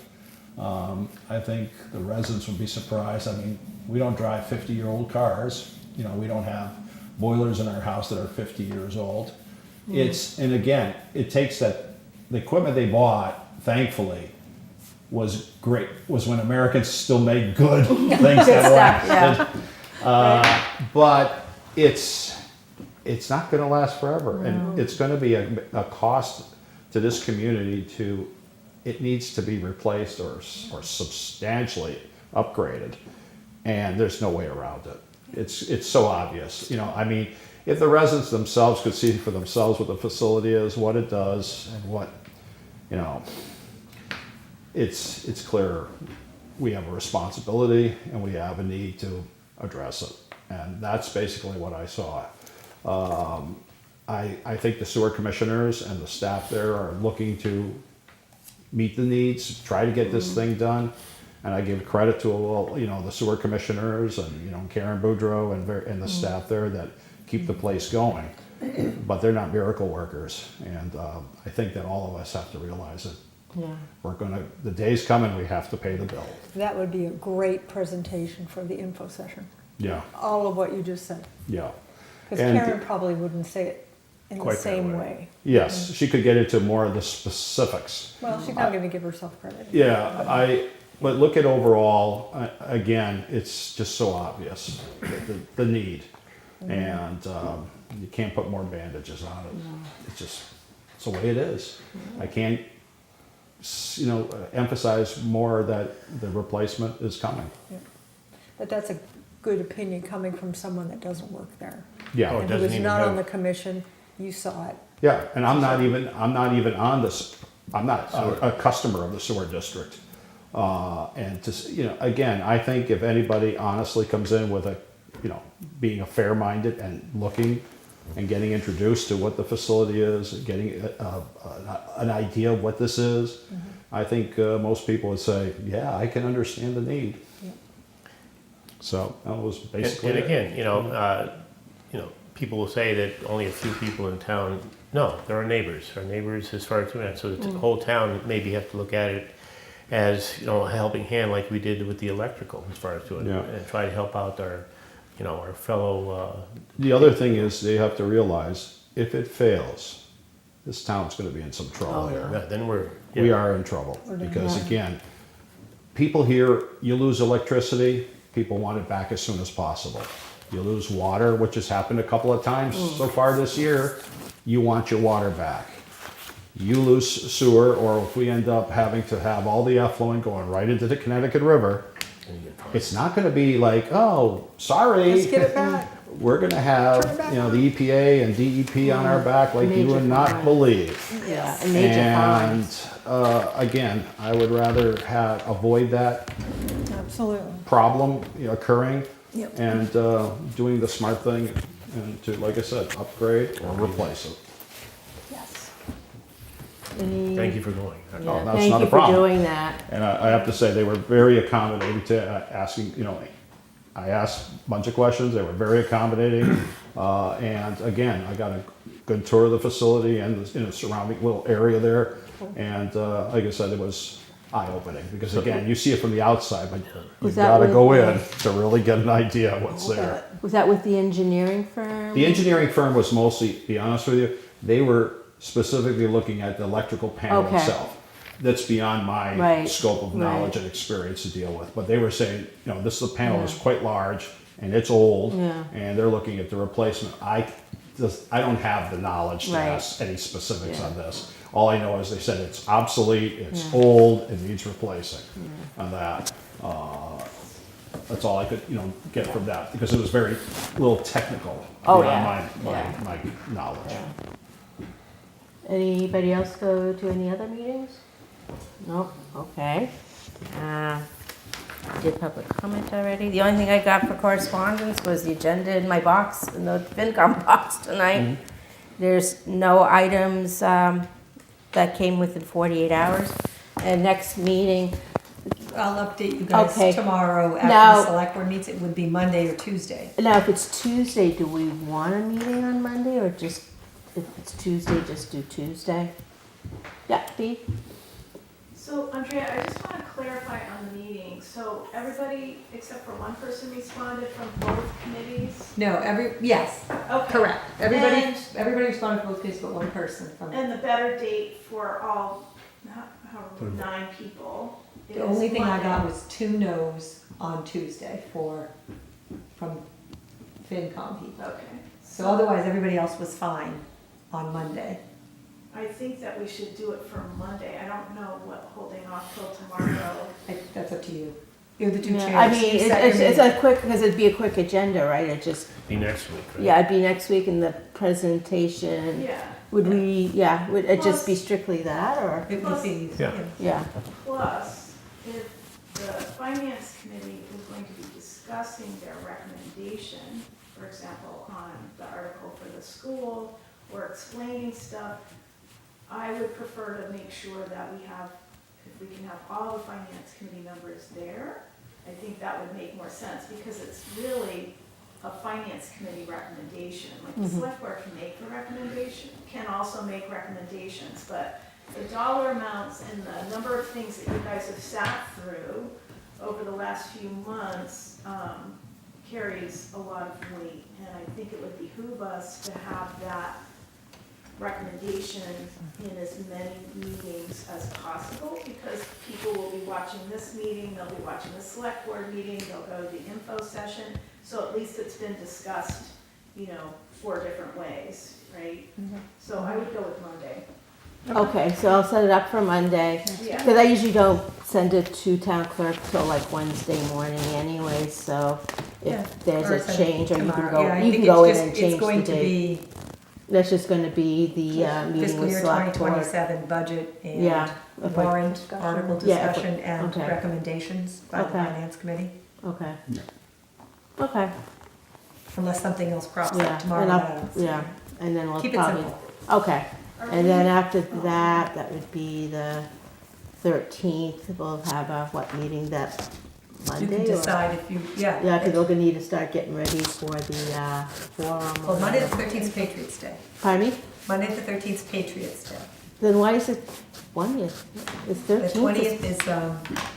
I think the residents would be surprised. I mean, we don't drive 50-year-old cars. We don't have boilers in our house that are 50 years old. And again, it takes the equipment they bought, thankfully, was great, was when Americans still made good things that lasted. But it's not going to last forever. And it's going to be a cost to this community it needs to be replaced or substantially upgraded. And there's no way around it. It's so obvious. I mean, if the residents themselves could see for themselves what the facility is, what it does, and what, it's clear we have a responsibility and we have a need to address it. And that's basically what I saw. I think the sewer commissioners and the staff there are looking to meet the needs, try to get this thing done. And I give credit to the sewer commissioners and Karen Boudreau and the staff there that keep the place going. But they're not miracle workers, and I think that all of us have to realize it. Yeah. The day's coming, we have to pay the bill. That would be a great presentation for the info session. Yeah. All of what you just said. Yeah. Because Karen probably wouldn't say it in the Quite that same way. way. Yes, she could get into more of the specifics. Well, she's not going to give herself credit. Yeah, but look at overall, again, it's just so obvious, the need. And you can't put more bandages on it. It's the way it is. I can't, emphasize more that the replacement is coming. Yeah. But that's a good opinion coming from someone that doesn't work there. Yeah. Oh, And who doesn't was even not on have- the commission, you saw it. Yeah, and I'm not even on this, I'm not a customer of the sewer district. And again, I think if anybody honestly comes in with being a fair-minded and looking and getting introduced to what the facility is, getting an idea of what this is, I think most people would say, yeah, I can understand the need. Yeah. So that was basically And it. again, people will say that only a few people in town. No, there are neighbors. Our neighbors, as far as that, so the whole town maybe have to look at it as a helping hand, like we did with the electrical, as far as doing Yeah. and try to help out our fellow. The other thing is they have to realize if it fails, this town's going to be in some trouble here. Then We are in trouble because again, people here, you lose electricity, people want it back as soon as possible. You lose water, which has happened a couple of times so far this year, you want your water back. You lose sewer, or if we end up having to have all the effluent going right into the Connecticut River, it's not going to be like, oh, sorry. Let's get it back. We're going to have, Turn it back the EPA and DEP on our back like you Major would not fines. believe. Yeah, and major And fines. again, I would rather avoid that Absolutely. problem occurring Yep. and doing the smart thing and to, like I said, upgrade or replace it. Yes. Thank you for going. Oh, that's Thank not you a problem. for doing that. And I have to say, they were very accommodating to asking, I asked a bunch of questions, they were very accommodating. And again, I got a good tour of the facility and the surrounding little area there. And like I said, it was eye-opening because again, you see it from the outside, but you've Was that got to with go the- in to really get an idea of what's there. Was that with the engineering firm? The engineering firm was mostly, to be honest with you, they were specifically looking at the electrical panel Okay. itself. That's beyond my Right, scope of knowledge right. and experience to deal with. But they were saying, this panel is quite large and it's old, Yeah. and they're looking at the replacement. I don't have the knowledge to Right. ask any specifics Yeah. on this. All I know is they said it's obsolete, it's old, it needs replacing on that. That's all I could, get from that, because it was very little technical Oh, beyond yeah. my knowledge. Anybody else go to any other meetings? Nope, okay. Did public comment already. The only thing I got for correspondence was the agenda in my box, in the FinCom box tonight. There's no items that came within 48 hours. And next meeting, I'll update you guys Okay. tomorrow Now- after the select board meets. It would be Monday or Tuesday. now if it's Tuesday, do we want a meeting on Monday or just, if it's Tuesday, just do Tuesday? Yeah, Dee? So Andrea, I just want to clarify on the meeting. So everybody except for one person responded from both committees? No, yes, Okay. correct. Everybody, And- everybody responded to both cases but one person from. And the better date for all, however, 9 people is The only thing I got Monday. was 2 no's on Tuesday from FinCom people. Okay. So otherwise, everybody else was fine on Monday. I think that we should do it for Monday. I don't know what holding off till tomorrow. That's up to you. You're the two chairs. I mean, You set your it's meeting. a quick, because it'd be a quick agenda, right? It just, Be next week, right? yeah, it'd be next week in the presentation. Yeah. Would would it just be strictly that, or? It would be, Yeah. Yeah, Plus, if the finance committee is going to be discussing their recommendation, for example, on the article for the school, or explaining stuff, I would prefer to make sure that we have, if we can have all the finance committee members there, I think that would make more sense, because it's really a finance committee recommendation. Like the select board can make the recommendation, can also make recommendations, but the dollar amounts and the number of things that you guys have sat through over the last few months carries a lot of weight. And I think it would behoove us to have that recommendation in as many meetings as possible, because people will be watching this meeting, they'll be watching the select board meeting, they'll go to the info session, so at least it's been discussed, 4 different ways, right? So I would go with Monday. okay, so I'll set it up for Monday. Yeah. Because I usually don't send it to town clerk till like Wednesday morning anyway, so Yeah. if there's Or a send change, or you can tomorrow. Yeah, I go, you think can go it's in and just- change It's going the to date. be That's just gonna be the meeting fiscal with year select board. 2027 budget and Yeah, okay. warrant article Yeah, okay. discussion and Okay. recommendations by the Okay. finance committee, Okay. Okay, unless something else crops yeah, up tomorrow. and that I I'll, don't see. yeah, and then we'll Keep it probably, simple. okay. And then after that, that would be the 13th, we'll have a, meeting that You Monday? can or- decide if you, yeah. Yeah, because we're gonna need to start getting ready for the forum. or Well, Monday the whatever. 13th is Patriots Day. Pardon me? Monday the 13th is Patriots Day. Then why is it 20th? It's The 13th. 20th is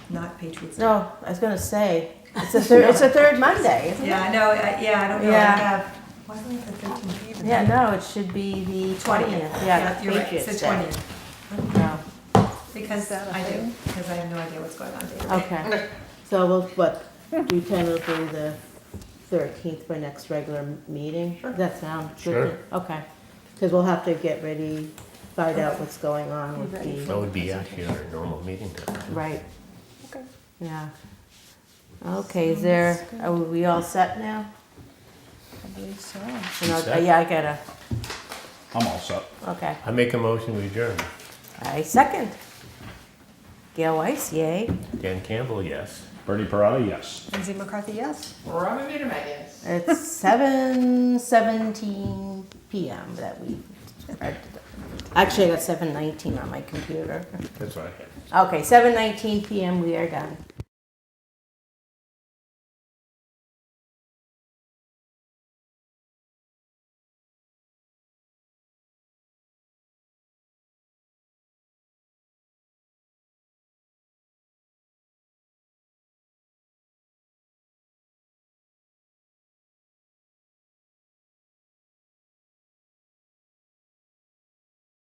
not Patriots Day. No, I was gonna say, it's the third, it's the third Monday, isn't it? Yeah, I know, I don't know, I Yeah. have, why don't we have the 13th either? Yeah, no, it should be the 20th. Yeah, that's you're right, it's Patriots the Day. 20th. No. Because I do, because I have no idea what's going on day to day. Okay, so we'll, do tentatively the 13th for next regular meeting? Does that sound good? Sure. Okay, because we'll have to get ready, find out what's going on with That the, would be actually our normal meeting time. right. Okay. Yeah. Okay, is there, are we all set now? I believe so. set? Yeah, I gotta, I'm all set. okay. I make a motion, we adjourn. I second. Gail Weiss, yay. Dan Campbell, yes. Bernie Parada, yes. Lindsay McCarthy, yes. Robin Biederman, yes. It's 7:17 PM that we started. Actually, I got 7:19 on my computer. That's right. Okay, 7:19 PM, we are done.